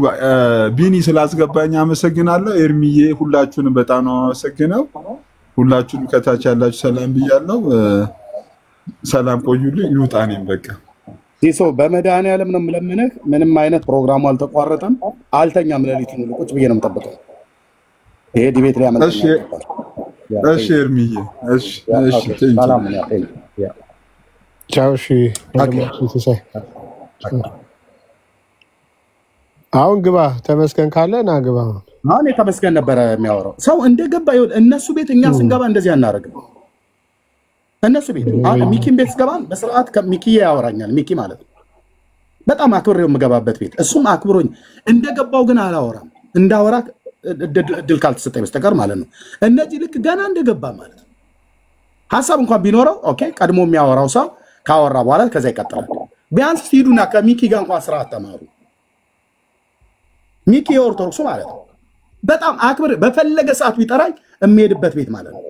ቢኒ ስላስገባኝ አመሰግናለሁ። ኤርሚዬ ሁላችሁንም በጣም ነው አመሰግነው። ሁላችሁም ከታች ያላችሁ ሰላም ብያለሁ። ሰላም ቆዩልኝ። ልውጣ እኔም በቃ ሲሶ በመድኃኒዓለም ነው የምለምንህ። ምንም አይነት ፕሮግራሙ አልተቋረጠም። አልተኛም። ሌሊት ሙሉ ቁጭ ብዬ ነው የምጠብቀው። ይሄ ዲቤት ላይ ያመጣ። እሺ ኤርሚዬ፣ እሺ ሰላም ነው። ቻው። እሺ አሁን ግባ። ተመስገን ካለ ና ግባ። አሁን የተመስገን ነበረ የሚያወራው ሰው እንደገባ ይሁን። እነሱ ቤት እኛ ስንገባ እንደዚህ አናደርግም። እነሱ ቤት አሁን ሚኪን ቤት ስገባ በስርዓት ሚኪ ያወራኛል። ሚኪ ማለት ነው በጣም አክብሬው የምገባበት ቤት፣ እሱም አክብሮኝ እንደገባው ግን አላወራም። እንዳወራ እድል ካልተሰጠኝ በስተቀር ማለት ነው። እነዚህ ልክ ገና እንደገባ ማለት ነው ሀሳብ እንኳን ቢኖረው ኦኬ፣ ቀድሞ የሚያወራው ሰው ካወራ በኋላ ከዛ ይቀጥላል። ቢያንስ ሂዱና ከሚኪ ጋር እንኳን ስርዓት ተማሩ። ሚኪ የኦርቶዶክሱ ማለት ነው በጣም አክብር። በፈለገ ሰዓት ቢጠራኝ የሚሄድበት ቤት ማለት ነው።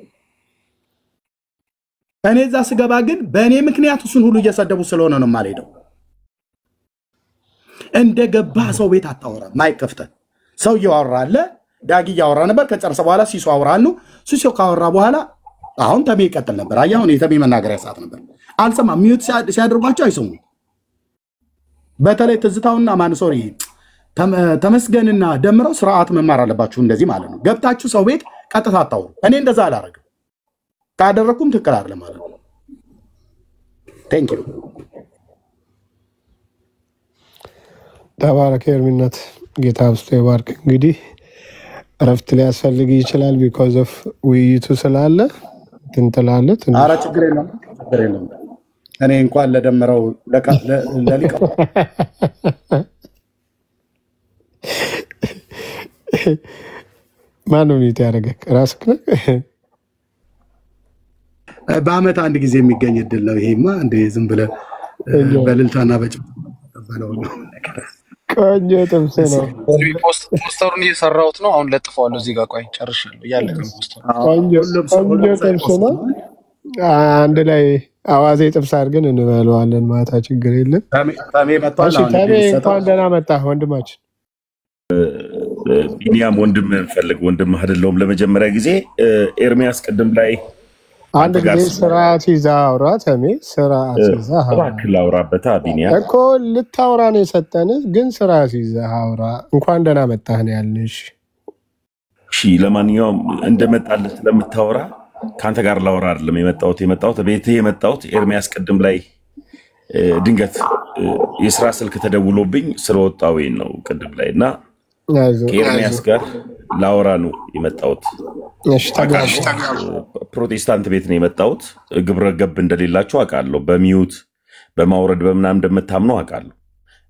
እኔ እዛ ስገባ ግን በእኔ ምክንያት እሱን ሁሉ እየሰደቡ ስለሆነ ነው የማልሄደው። እንደገባ ሰው ቤት አታወራም። ማይክ ከፍተህ ሰው እያወራ አለ። ዳጊ እያወራ ነበር። ከጨረሰ በኋላ ሲሶ አወራሉ። ሲሶ ካወራ በኋላ አሁን ተሜ ይቀጥል ነበር። አየህ አሁን የተሜ መናገሪያ ሰዓት ነበር። አልሰማም። ሚዩት ሲያደርጓቸው አይሰሙም። በተለይ ትዝታውና ማን ሶሪ ተመስገንና ደምረው ስርዓት መማር አለባችሁ እንደዚህ ማለት ነው ገብታችሁ ሰው ቤት ቀጥታ አታውሩ እኔ እንደዛ አላረግም ካደረኩም ትክክል አይደለም ማለት ነው ቴንክ ዩ ተባረክ ኤርሚነት ጌታ አብስቶ ይባርክ እንግዲህ እረፍት ሊያስፈልግ ይችላል ቢኮዝ ኦፍ ውይይቱ ስላለ ትንጥላለት ኧረ ችግር የለም እኔ እንኳን ለደምረው ለሊቀው ማነው ያደረገክ ራስክ ነህ በአመት አንድ ጊዜ የሚገኝ እድል ነው ይሄማ እንደ ዝም ብለህ በልልታና በጭብጨባ ነው ቆንጆ ጥብስ ነው ፖስተሩን እየሰራሁት ነው አሁን ለጥፈዋለሁ እዚህ ጋር ቆይ ጨርሻለሁ እያለቀ ነው ፖስተሩ ቆንጆ ጥብስ ነው አንድ ላይ አዋዜ ጥብስ አድርገን እንበለዋለን ማታ ችግር የለም ታሜ መጣው ታሜ እንኳን ደህና መጣህ ወንድማችን ቢኒያም ወንድም እንፈልግ ወንድም አይደለም ለመጀመሪያ ጊዜ ኤርሚያስ ቅድም ላይ አንድ ጊዜ ስርዓት ይዘህ አውራ ታሜ ስርዓት ይዘህ እባክህ ላውራበታ ቢኒያም እኮ ልታውራ ነው የሰጠንህ ግን ስርዓት ይዘህ አውራ እንኳን ደህና መጣህ ነው ያልንሽ እሺ ለማንኛውም እንደመጣልህ ስለምታወራ ካንተ ጋር ላውራ አይደለም የመጣሁት ቤቴ የመጣሁት ኤርሚያስ ቅድም ላይ ድንገት የስራ ስልክ ተደውሎብኝ ስለወጣው ነው ቅድም ላይና ከኤርሚያስ ጋር ላውራ ነው የመጣሁት እሺ ታጋሽ ፕሮቴስታንት ቤት ነው የመጣሁት ግብረ ገብ እንደሌላችሁ አውቃለሁ በሚዩት በማውረድ በመናም እንደምታምኑ አውቃለሁ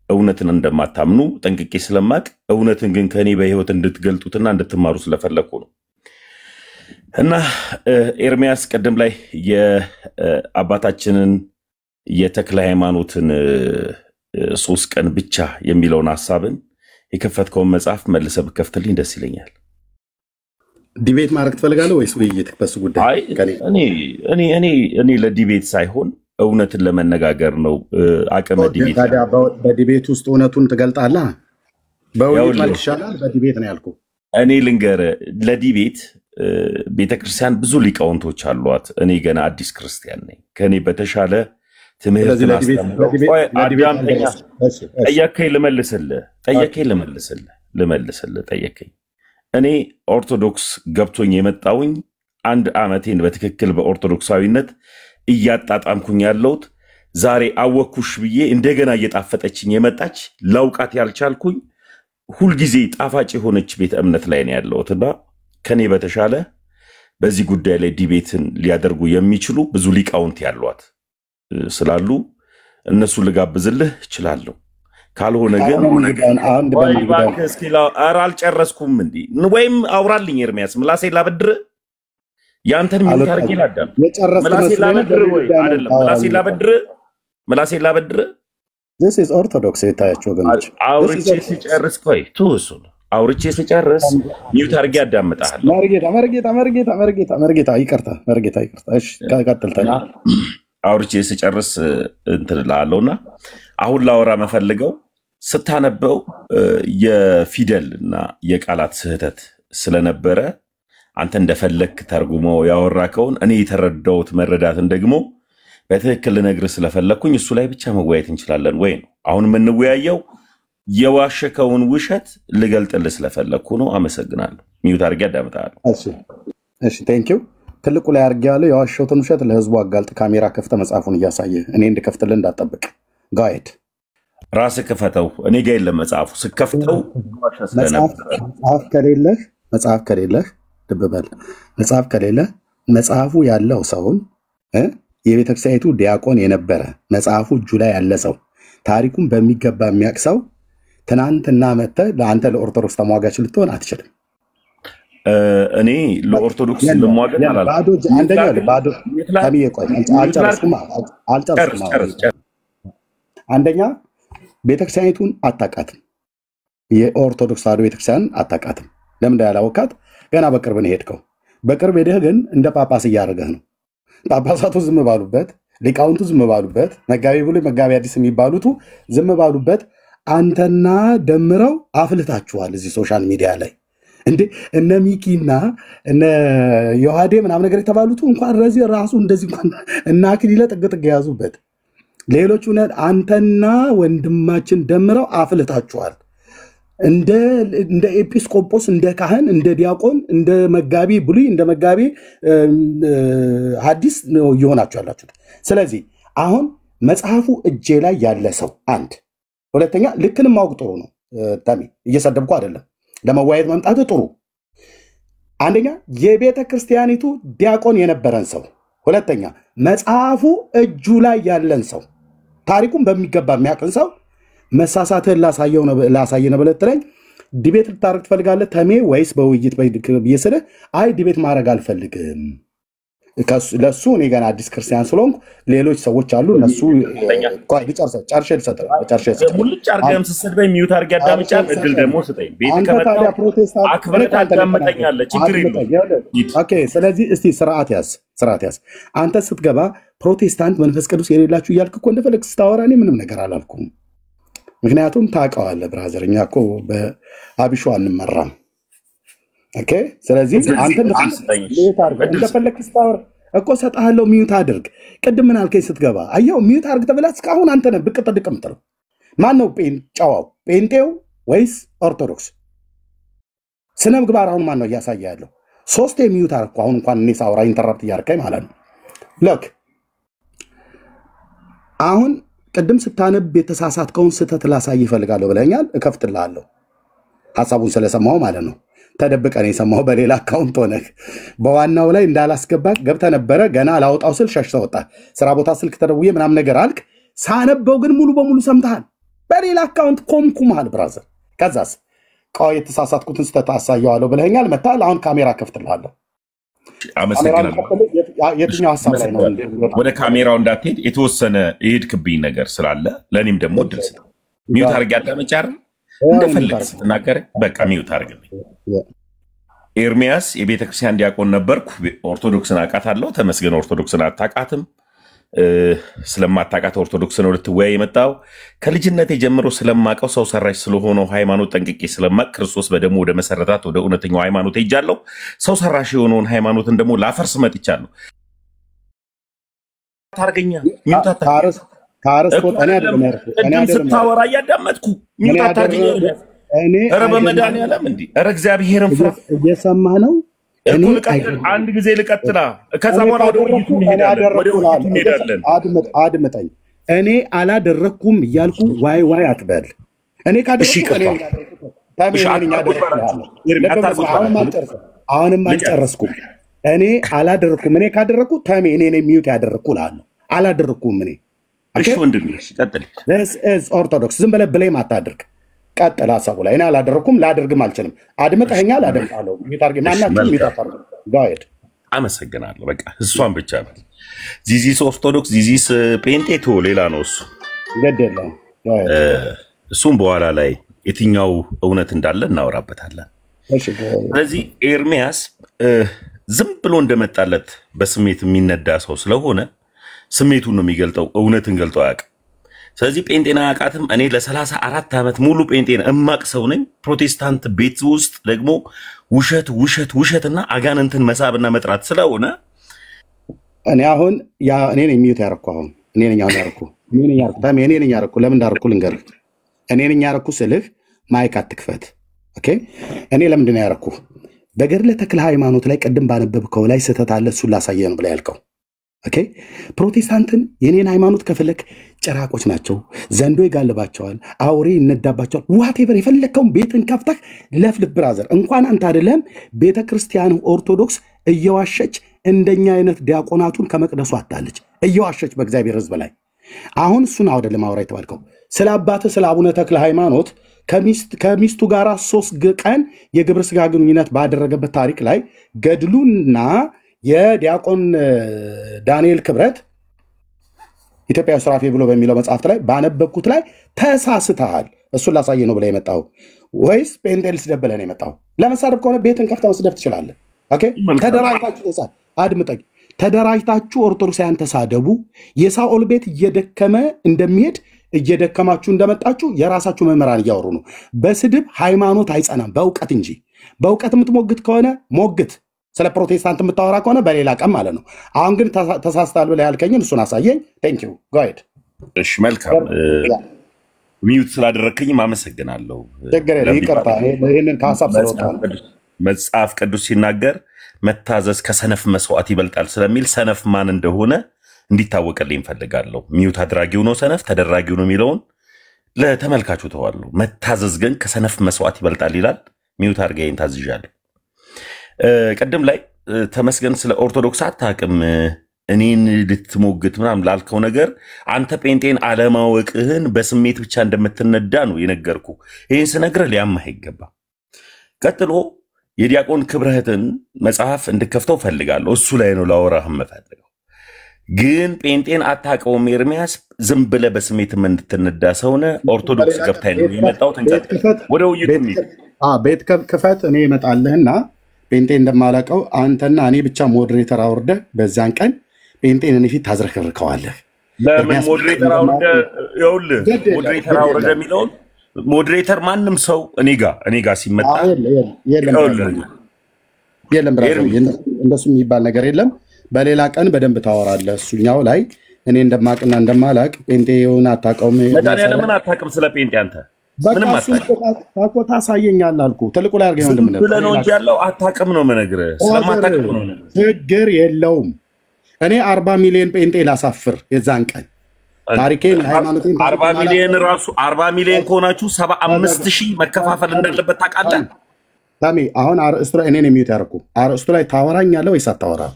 እውነትን እንደማታምኑ ጠንቅቄ ስለማቅ እውነትን ግን ከኔ በህይወት እንድትገልጡትና እንድትማሩ ስለፈለኩ ነው እና ኤርሚያስ ቀደም ላይ የአባታችንን የተክለ ሃይማኖትን 3 ቀን ብቻ የሚለውን ሐሳብን የከፈትከው መጽሐፍ መልሰህ በከፍትልኝ ደስ ይለኛል ዲቤት ማድረግ ትፈልጋለህ ወይስ ውይይት በሱ ጉዳይ እኔ ለዲቤት ሳይሆን እውነትን ለመነጋገር ነው አቀመ ዲቤት በዲቤት ውስጥ እውነቱን ትገልጣለህ በውይይት ማለት ይሻላል በዲቤት ነው ያልኩ እኔ ልንገር ለዲቤት ቤተክርስቲያን ብዙ ሊቃውንቶች አሏት እኔ ገና አዲስ ክርስቲያን ነኝ ከኔ በተሻለ ትምህርት ጠየቀኝ እኔ ኦርቶዶክስ ገብቶኝ የመጣውኝ አንድ አመቴን በትክክል በኦርቶዶክሳዊነት እያጣጣምኩኝ ያለውት ዛሬ አወኩሽ ብዬ እንደገና እየጣፈጠችኝ የመጣች ላውቃት ያልቻልኩኝ ሁሉ ጊዜ ጣፋጭ የሆነች ቤተ እምነት ላይ ነው ያለውትና ከኔ በተሻለ በዚህ ጉዳይ ላይ ዲቤትን ሊያደርጉ የሚችሉ ብዙ ሊቃውንት ያሏት ስላሉ እነሱ ልጋብዝልህ እችላለሁ ካልሆነ ግን አንድ ባንከስኪላ አራል ጨረስኩም እንዴ ወይም አውራልኝ ኤርሚያስ ምላሴ ላበድር ያንተን ምን ታርጌ ላዳም ምላሴ ላበድር ወይ አይደለም ምላሴ ላበድር this is orthodox የታያቸው ገኖች አውርቼ ሲጨርስ ቆይ ትውሱ አውርቼ ሲጨርስ ኒው ታርጌ ያዳምጣል መርጌታ ይቅርታ እሺ ቀጥልተኛ አውርቼ ሲጨርስ እንትላልውና አሁን ላወራ መፈልገው ስታነበው የፊደልና የቃላት ስህተት ስለነበረ አንተ እንደፈለክ ተርጉሞ ያወራከውን እኔ የተረዳውት መረዳትን ደግሞ በትክክል ልነግርህ ስለፈለኩኝ እሱ ላይ ብቻ መወያየት እንችላለን ወይ ነው አሁን የምንወያየው የዋሸከውን ውሸት ልገልጥልህ ስለፈለኩ ነው አመሰግናለሁ ሚዩት አድርጌ አዳምጣለሁ እሺ ቴንክ ዩ ትልቁ ላይ አድርጌ ያለው የዋሸሁትን ውሸት ለህዝቡ አጋልጥ ካሜራ ከፍተ መጽሐፉን እያሳየ እኔ እንድከፍትልህ እንዳጠብቅ ጋይድ ራስህ ከፈተው እኔ ጋር የለም መጽሐፉ ስከፍተው መጽሐፍ ከሌለህ ድብበል መጽሐፍ ከሌለ መጽሐፉ ያለው ሰውን የቤተክርስቲያኒቱ ዲያቆን የነበረ መጽሐፉ እጁ ላይ ያለ ሰው ታሪኩን በሚገባ የሚያቅሰው ትናንትና መተ ለአንተ ለኦርቶዶክስ ተሟጋች ልትሆን አትችልም እኔ ለኦርቶዶክስ ለሟጋች አላልኩም አንደኛ ባዶ ታሚዬ ቆይ አልጨረስኩም አንደኛ ቤተክርስቲያኒቱን አታቃትም የኦርቶዶክስ ተዋሕዶ ቤተክርስቲያን አታቃትም ለምን ያላወቃት ገና በቅርብ ነው ሄድከው በቅርብ ሄደህ ግን እንደ ጳጳስ እያደረገህ ነው ጳጳሳቱ ዝም ባሉበት ሊቃውንቱ ዝም ባሉበት መጋቢ ብሎ መጋቢ አዲስ የሚባሉት ዝም ባሉበት አንተና ደምረው አፍልታችኋል እዚህ ሶሻል ሚዲያ ላይ እንዴ እነ ሚኪና እነ ዮሐዴ ምናምን ነገር የተባሉት እንኳን ረዚህ ራሱ እንደዚህ እንኳን እና አክሊለ ጥግጥግ ያዙበት ሌሎቹ አንተና ወንድማችን ደምረው አፍልታችኋል እንደ ኤጲስቆጶስ እንደ ካህን እንደ ዲያቆን እንደ መጋቢ ብሉይ እንደ መጋቢ ሐዲስ ነው እየሆናችሁ ያላችሁት። ስለዚህ አሁን መጽሐፉ እጄ ላይ ያለ ሰው አንድ፣ ሁለተኛ ልክንም ማወቅ ጥሩ ነው። ታሚ እየሰደብኩ አይደለም፣ ለመዋየት መምጣት ጥሩ። አንደኛ የቤተ ክርስቲያኒቱ ዲያቆን የነበረን ሰው፣ ሁለተኛ መጽሐፉ እጁ ላይ ያለን ሰው፣ ታሪኩን በሚገባ የሚያውቅን ሰው መሳሳትህን ላሳየ ነው ብለህ ትለኝ ዲቤት ልታደርግ ትፈልጋለህ ተሜ ወይስ በውይይት ብዬ ስልህ አይ ዲቤት ማድረግ አልፈልግም ለሱ እኔ ገና አዲስ ክርስቲያን ስለሆንኩ ሌሎች ሰዎች አሉ እነሱ ጨርሼ ልሰጥህ ሙልጭ አድርገህም ስትሰድበኝ ሚዩት አድርጌ አዳምጫለሁ። እድል ደግሞ ስጠኝ። ቤት ከመጣሁ አክብረህ ታዳምጠኛለህ። ችግር የለውም። ስለዚህ እስቲ ስርዓት ያዝ። አንተ ስትገባ ፕሮቴስታንት መንፈስ ቅዱስ የሌላችሁ እያልክ እኮ እንደፈለግ ስታወራ እኔ ምንም ነገር አላልኩም። ምክንያቱም ታውቀዋለህ ብራዘር፣ እኛ እኮ በአቢሾ አንመራም። ኦኬ ስለዚህ አንተ እንደፈለግ ስታወራ እኮ ሰጣለሁ። ሚዩት አድርግ። ቅድም ምን አልከኝ ስትገባ? አየው ሚዩት አድርግ ተብለህ እስካሁን አንተ ነህ ብቅ ጥልቅ የምትለው። ማን ነው ጨዋው? ጴንጤው ወይስ ኦርቶዶክስ? ስነ ምግባር አሁን ማን ነው እያሳየ ያለው? ሶስቴ ሚዩት አድርግ። አሁን እንኳን እኔ ሳወራ ኢንተራፕት እያደረከኝ ማለት ነው። ሎክ አሁን ቅድም ስታነብ የተሳሳትከውን ስህተት ላሳይ ይፈልጋለሁ ብለኛል። እከፍትልሃለሁ ሐሳቡን ስለሰማው ማለት ነው። ተደብቀን የሰማው በሌላ አካውንት ሆነ በዋናው ላይ እንዳላስገባ ገብተ ነበረ። ገና ላውጣው ስል ሸሽተህ ወጣ። ስራ ቦታ ስልክ ተደውዬ ምናምን ነገር አልክ። ሳነበው ግን ሙሉ በሙሉ ሰምተሃል። በሌላ አካውንት ኮምኩማል ብራዘር። ከዛስ ቆይ የተሳሳትኩትን ስህተት አሳየዋለሁ ብለኛል። መጣል አሁን ካሜራ ከፍትልሃለሁ። አመሰግናለሁ። የትኛው ሐሳብ ላይ ነው? ወደ ካሜራው እንዳትሄድ የተወሰነ የሄድክብኝ ነገር ስላለ ለእኔም ደግሞ እድል ስጥ። ሚዩት አድርጌ አዳምጫር እንደፈለግ ስትናገር በቃ ሚዩት አድርግልኝ። ኤርሚያስ የቤተክርስቲያን ዲያቆን ነበርኩ። ኦርቶዶክስን አውቃታለሁ። ተመስገን ኦርቶዶክስን አታውቃትም። ስለማታውቃት ኦርቶዶክስ ነው ልትወያይ የመጣው። ከልጅነቴ ጀምሮ ስለማውቀው ሰው ሰራሽ ስለሆነው ሃይማኖት ጠንቅቄ ስለማቅ ክርስቶስ በደሙ ወደ መሰረታት ወደ እውነተኛው ሃይማኖት ሄጃለሁ። ሰው ሰራሽ የሆነውን ሃይማኖትን ደግሞ ላፈርስ መጥቻለሁ። ታርገኛ ሚዩት ቅድም ስታወራ እያዳመጥኩ ሚዩት አታርገኛ። ኧረ በመድኃኒዓለም እንዲህ ኧረ እግዚአብሔርን ፍራ። እየሰማህ ነው? አንድ ጊዜ ልቀጥላ፣ ከዛ በኋላ ወደ ውይይቱ እንሄዳለን። አድምጠኝ። እኔ አላደረኩም እያልኩ ዋይ ዋይ አትበል። እኔ አሁንም አልጨረስኩም። እኔ አላደረኩም። እኔ ካደረኩ ተሜ እኔ ሚዩት ያደረኩ እልሃለሁ። አላደረኩም እኔ። ኦርቶዶክስ ዝም ብለህ ብሌም አታድርግ። ቀጥል ሐሳቡ ላይ። እኔ አላደረኩም፣ ላደርግም አልችልም። አድምጠኸኛል፣ አደምጣለሁ። አመሰግናለሁ። በቃ እሷን ብቻ ነው። ዚዚስ ኦርቶዶክስ ዚዚስ ፔንቴቶ ሌላ ነው እሱ እሱም በኋላ ላይ የትኛው እውነት እንዳለ እናወራበታለን። ስለዚህ ኤርሚያስ ዝም ብሎ እንደመጣለት በስሜት የሚነዳ ሰው ስለሆነ ስሜቱን ነው የሚገልጠው፣ እውነትን ገልጦ አያውቅም። ስለዚህ ጴንጤና አቃትም እኔ ለ34 ዓመት ሙሉ ጴንጤና እማቅ ሰው ነኝ። ፕሮቴስታንት ቤት ውስጥ ደግሞ ውሸትና አጋንንትን መሳብና መጥራት ስለሆነ እኔ አሁን እኔ ነኝ ሚዩት ያደረኩ። አሁን እኔ ነኝ ያደረኩ። ለምን እንዳደረኩ ልንገርህ። እኔ ነኝ ያደረኩ ስልህ ማይክ አትክፈት። ኦኬ እኔ ለምንድን ነው ያደረኩ? በገድለ ተክለ ሃይማኖት ላይ ቅድም ባነበብከው ላይ ስህተት አለ፣ እሱን ላሳየ ነው ብላ ያልከው። ኦኬ ፕሮቴስታንትን የኔን ሃይማኖት ከፈለክ ጭራቆች ናቸው፣ ዘንዶ ይጋልባቸዋል፣ አውሬ ይነዳባቸዋል። ዋቴቨር የፈለከውን ቤትን ከፍተህ ለፍልፍ ብራዘር። እንኳን አንተ አይደለም ቤተ ክርስቲያን ኦርቶዶክስ እየዋሸች እንደኛ አይነት ዲያቆናቱን ከመቅደሱ አታለች፣ እየዋሸች በእግዚአብሔር ሕዝብ ላይ። አሁን እሱን አይደለም አውራ የተባልከው ስለ አባትህ ስለ አቡነ ተክለ ሃይማኖት ከሚስቱ ጋር 3 ቀን የግብረ ስጋ ግንኙነት ባደረገበት ታሪክ ላይ ገድሉና የዲያቆን ዳንኤል ክብረት ኢትዮጵያዊ ሱራፌ ብሎ በሚለው መጽሐፍት ላይ ባነበብኩት ላይ ተሳስተሃል። እሱን ላሳየ ነው ብለህ የመጣው ወይስ ጴንጤ ልስደብ ብለህ ነው የመጣው? ለመሳደብ ከሆነ ቤትን ከፍተህ መስደብ ትችላለህ። ኦኬ ተደራጅታችሁ አድምጠኝ። ተደራጅታችሁ ኦርቶዶክሳውያን ተሳደቡ። የሳኦል ቤት እየደከመ እንደሚሄድ እየደከማችሁ እንደመጣችሁ የራሳችሁ መምህራን እያወሩ ነው። በስድብ ሃይማኖት አይጸናም፣ በእውቀት እንጂ። በእውቀት የምትሞግት ከሆነ ሞግት። ስለ ፕሮቴስታንት የምታወራ ከሆነ በሌላ ቀን ማለት ነው። አሁን ግን ተሳስታል ብለህ ያልከኝን እሱን አሳየኝ። ቴንክ ዩ ጎ ሄድ። እሺ መልካም። ሚዩት ስላደረከኝም አመሰግናለሁ። ችግር የለም ይቅርታ። ይሄንን ከሀሳብ ስለወጣ መጽሐፍ ቅዱስ ሲናገር መታዘዝ ከሰነፍ መስዋዕት ይበልጣል ስለሚል ሰነፍ ማን እንደሆነ እንዲታወቅልኝ እንፈልጋለሁ። ሚዩት አድራጊው ነው ሰነፍ፣ ተደራጊው ነው የሚለውን ለተመልካቹ ተዋሉ። መታዘዝ ግን ከሰነፍ መስዋዕት ይበልጣል ይላል። ሚዩት አድርገኝ ታዝዣለሁ። ቀደም ላይ ተመስገን ስለ ኦርቶዶክስ አታውቅም እኔን ልትሞግት ምናምን ላልከው ነገር አንተ ጴንጤን አለማወቅህን በስሜት ብቻ እንደምትነዳ ነው የነገርኩ። ይህን ስነግርህ ሊያማህ ይገባ። ቀጥሎ የዲያቆን ክብረህትን መጽሐፍ እንድከፍተው ፈልጋለሁ። እሱ ላይ ነው ላወራህ የምፈልገው። ግን ጴንጤን አታውቀውም ኤርሚያስ፣ ዝም ብለህ በስሜት እንድትነዳ ሰውነ ኦርቶዶክስ ገብታይ ነው የመጣው። ወደ ውይይቱ ቤት ክፈት፣ እኔ እመጣልህና ጴንጤ እንደማላውቀው አንተና እኔ ብቻ ሞዴሬተር አውርደህ በዛን ቀን ጴንጤን እኔ ፊት ታዝረከርከዋለህ። ለምን ሞዴሬተር አውርደህ? ይኸውልህ ሞዴሬተር አውርደህ የሚለውን ሞዴሬተር ማንም ሰው እኔ ጋር ሲመጣ የለም እንደሱ የሚባል ነገር የለም። በሌላ ቀን በደንብ ታወራለህ። እሱኛው ላይ እኔ እንደማቅና እንደማላቅ ጴንጤውን አታውቀውም። ለምን አታውቅም? ስለ ጴንጤ አንተ ምንም ታቆ ታሳየኛለህ አልኩህ። ትልቁ ላይ አድርገህ ነው ብለህ ነው እንጂ ያለው አታውቅም ነው የምነግርህ። ስለማታውቅም ነው። ችግር የለውም። እኔ 40 ሚሊዮን ጴንጤ ላሳፍር የዛን ቀን ታሪኬን ሃይማኖቴን 40 ሚሊዮን ራሱ 40 ሚሊዮን ከሆናችሁ 75,000 መከፋፈል እንዳለበት ታውቃለህ። ታሚ አሁን አርእስቱ ላይ እኔን የሚዩት ያደረኩ አርእስቱ ላይ ታወራኛለህ ወይስ አታወራም?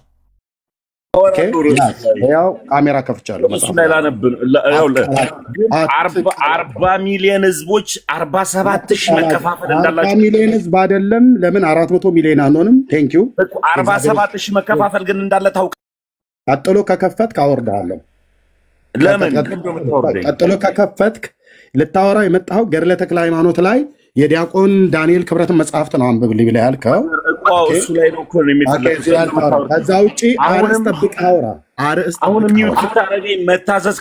ያው ካሜራ ከፍቻለሁ። እሱ ላይ ላነብ 40 ሚሊዮን ህዝቦች 47,000 መከፋፈል እንዳላችሁ 40 ሚሊዮን ህዝብ አይደለም። ለምን 400 ሚሊዮን አንሆንም? ቴንክ ዩ 47,000 መከፋፈል ግን እንዳለ ታውቃለህ። ቀጥሎ ከከፈትክ አወርድሃለሁ። ለምን ቀጥሎ ከከፈትክ ልታወራ የመጣኸው ገድለ ተክለ ሃይማኖት ላይ የዲያቆን ዳንኤል ክብረትን መጽሐፍት ነው አንብብልኝ ብለህ ያልከው እሱ ላይ ነው እኮ የሚፈልገው። ከዛ ውጪ አርእስት ጠብቀህ አውራ። አርእስት አሁን ሚዩት ስታደርገኝ መታዘዝ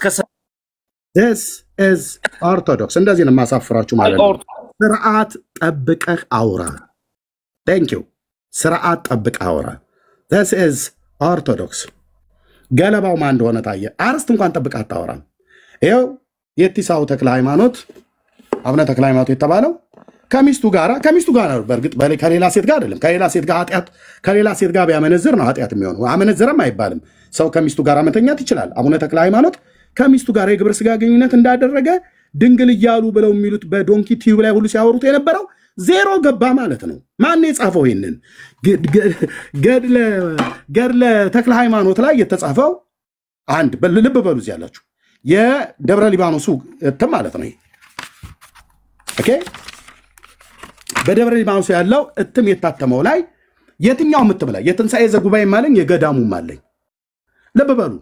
This is Orthodox እንደዚህ ነው የማሳፍራችሁ ማለት ነው። ስርዓት ጠብቀህ አውራ። Thank you ስርዓት ጠብቀህ አውራ። This is Orthodox ገለባው ማን እንደሆነ ታየ። አርእስት እንኳን ጠብቀህ አታወራም። ይኸው የቲሳው ተክለ ሃይማኖት አቡነ ተክለ ሃይማኖት የተባለው ከሚስቱ ጋር ነው። በእርግጥ ከሌላ ሴት ጋር አይደለም። ከሌላ ሴት ጋር ኃጢአት ከሌላ ሴት ጋር ቢያመነዝር ነው ኃጢአት የሚሆነው። አመነዝረም አይባልም። ሰው ከሚስቱ ጋር መተኛት ይችላል። አቡነ ተክለ ሃይማኖት ከሚስቱ ጋር የግብረ ስጋ ግንኙነት እንዳደረገ ድንግል እያሉ ብለው የሚሉት በዶንኪ ቲዩብ ላይ ሁሉ ሲያወሩት የነበረው ዜሮ ገባ ማለት ነው። ማን የጻፈው ይሄንን? ገድለ ተክለ ሃይማኖት ላይ የተጻፈው አንድ ልብ በሉ እዚህ ያላችሁ የደብረ ሊባኖሱ እትም ማለት ነው። ኦኬ በደብረ ሊባኖስ ያለው እትም የታተመው ላይ የትኛው እትም ላይ የትንሣኤ ዘጉባኤ ማለኝ የገዳሙም አለኝ። ልብ በሉ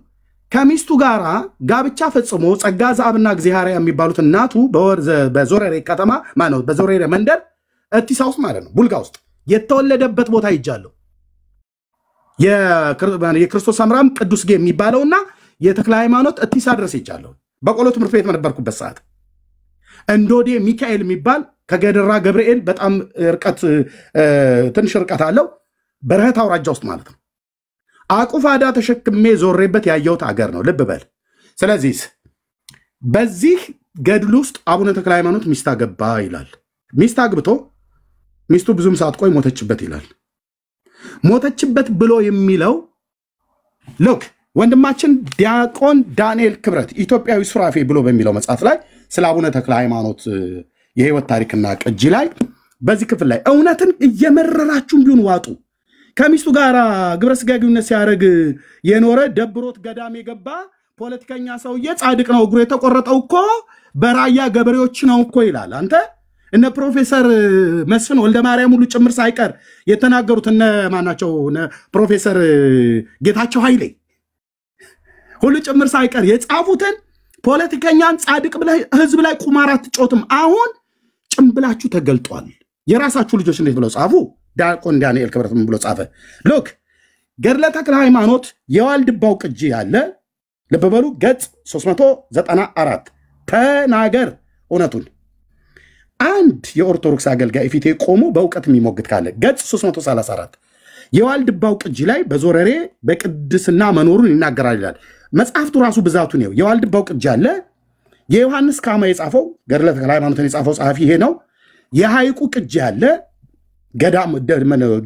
ከሚስቱ ጋራ ጋብቻ ፈጽሞ ጸጋ ዘአብና እግዚአብሔር የሚባሉት እናቱ በዞሬሬ ከተማ ማለት በዞሬሬ መንደር እቲሳ ውስጥ ማለት ነው ቡልጋ ውስጥ የተወለደበት ቦታ ይጃለሁ። የክርስቶስ ሰምራም ቅዱስ ጌ የሚባለውና የተክለ ሃይማኖት እቲሳ ድረስ ይጃለሁ። በቆሎ ትምህርት ቤት በነበርኩበት ሰዓት እንዶዴ ሚካኤል የሚባል ከገደራ ገብርኤል በጣም ትንሽ ርቀት አለው በረህት አውራጃ ውስጥ ማለት ነው። አቁፋዳ ተሸክሜ ዞሬበት ያየሁት አገር ነው። ልብ በል። ስለዚህ በዚህ ገድል ውስጥ አቡነ ተክለ ሃይማኖት ሚስት አገባ ይላል። ሚስት አግብቶ ሚስቱ ብዙም ሳትቆይ ሞተችበት ይላል። ሞተችበት ብሎ የሚለው ሎክ ወንድማችን ዲያቆን ዳንኤል ክብረት ኢትዮጵያዊ ሱራፌ ብሎ በሚለው መጽሐፍ ላይ ስለ አቡነ ተክለ ሃይማኖት የህይወት ታሪክና ቅጂ ላይ በዚህ ክፍል ላይ እውነትን እየመረራችሁም ቢሆን ዋጡ። ከሚስቱ ጋር ግብረ ስጋ ግንኙነት ሲያደርግ የኖረ ደብሮት ገዳም የገባ ፖለቲከኛ ሰውዬ ጻድቅ ነው እግሩ የተቆረጠው እኮ በራያ ገበሬዎች ነው እኮ ይላል። አንተ እነ ፕሮፌሰር መስፍን ወልደ ማርያም ሁሉ ጭምር ሳይቀር የተናገሩት እነ ማናቸው ፕሮፌሰር ጌታቸው ኃይሌ ሁሉ ጭምር ሳይቀር የጻፉትን ፖለቲከኛን ጻድቅ ብለህ ህዝብ ላይ ቁማር አትጫወትም። አሁን ጭምብላችሁ ተገልጧል። የራሳችሁ ልጆች እንዴት ብለው ጻፉ? ዲያቆን ዳንኤል ክብረት ምን ብሎ ጻፈ? ሎክ ገድለ ተክለ ሃይማኖት የዋልድባው ቅጂ ያለ ልብ በሉ ገጽ 394 ተናገር እውነቱን። አንድ የኦርቶዶክስ አገልጋይ ፊቴ ቆሞ በእውቀት የሚሞግት ካለ ገጽ 334 የዋልድባው ቅጂ ላይ በዞረሬ በቅድስና መኖሩን ይናገራል ይላል። መጽሐፍቱ ራሱ ብዛቱ ነው። የዋልድባው ቅጂ አለ፣ የዮሐንስ ካማ የጻፈው ገድለ ተክለ ሃይማኖትን የጻፈው ጸሐፊ ይሄ ነው። የሐይቁ ቅጂ አለ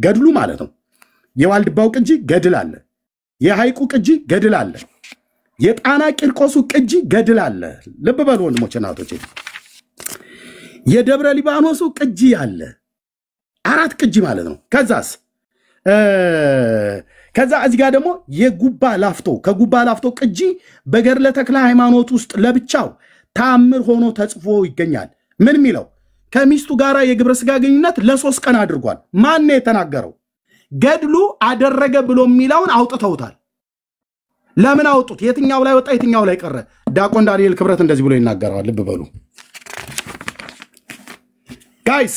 ገድሉ ማለት ነው። የዋልድባው ቅጂ ገድል አለ። የሐይቁ ቅጂ ገድል አለ። የጣና ቂርቆሱ ቅጂ ገድል አለ። ልብ በሉ ወንድሞቼ እናቶቼ። የደብረ ሊባኖሱ ቅጂ አለ። 4 ቅጂ ማለት ነው። ከዛ እዚህ ጋር ደግሞ የጉባ ላፍቶ ከጉባ ላፍቶ ቅጂ በገድለ ተክለ ሃይማኖት ውስጥ ለብቻው ታምር ሆኖ ተጽፎ ይገኛል። ምን የሚለው ከሚስቱ ጋራ የግብረ ስጋ ግንኙነት ለ3 ቀን አድርጓል። ማን ነው የተናገረው? ገድሉ አደረገ ብሎ የሚለውን አውጥተውታል። ለምን አውጡት? የትኛው ላይ ወጣ የትኛው ላይ ቀረ? ዲያቆን ዳንኤል ክብረት እንደዚህ ብሎ ይናገራል። ልብ በሉ ጋይስ።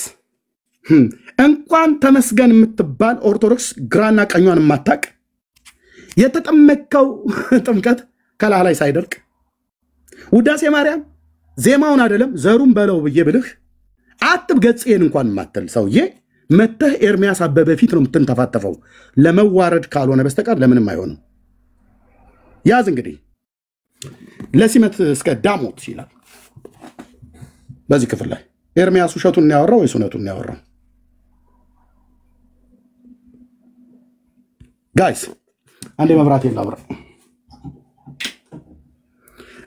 እንኳን ተመስገን የምትባል ኦርቶዶክስ ግራና ቀኟን የማታቅ የተጠመቀው ጥምቀት ከላህ ላይ ሳይደርቅ ውዳሴ ማርያም ዜማውን አይደለም ዘሩን በለው ብዬ ብልህ አጥብ ገጽዬን እንኳን የማትል ሰውዬ መተህ ኤርሚያስ አበበ ፊት ነው የምትንተፋተፈው። ለመዋረድ ካልሆነ በስተቀር ለምንም አይሆንም። ያዝ እንግዲህ ለሲመት እስከ ዳሞት ይላል በዚህ ክፍል ላይ። ኤርሚያስ ውሸቱን ያወራው ወይስ እውነቱን ያወራው? ጋይስ አንዴ መብራት የላብራ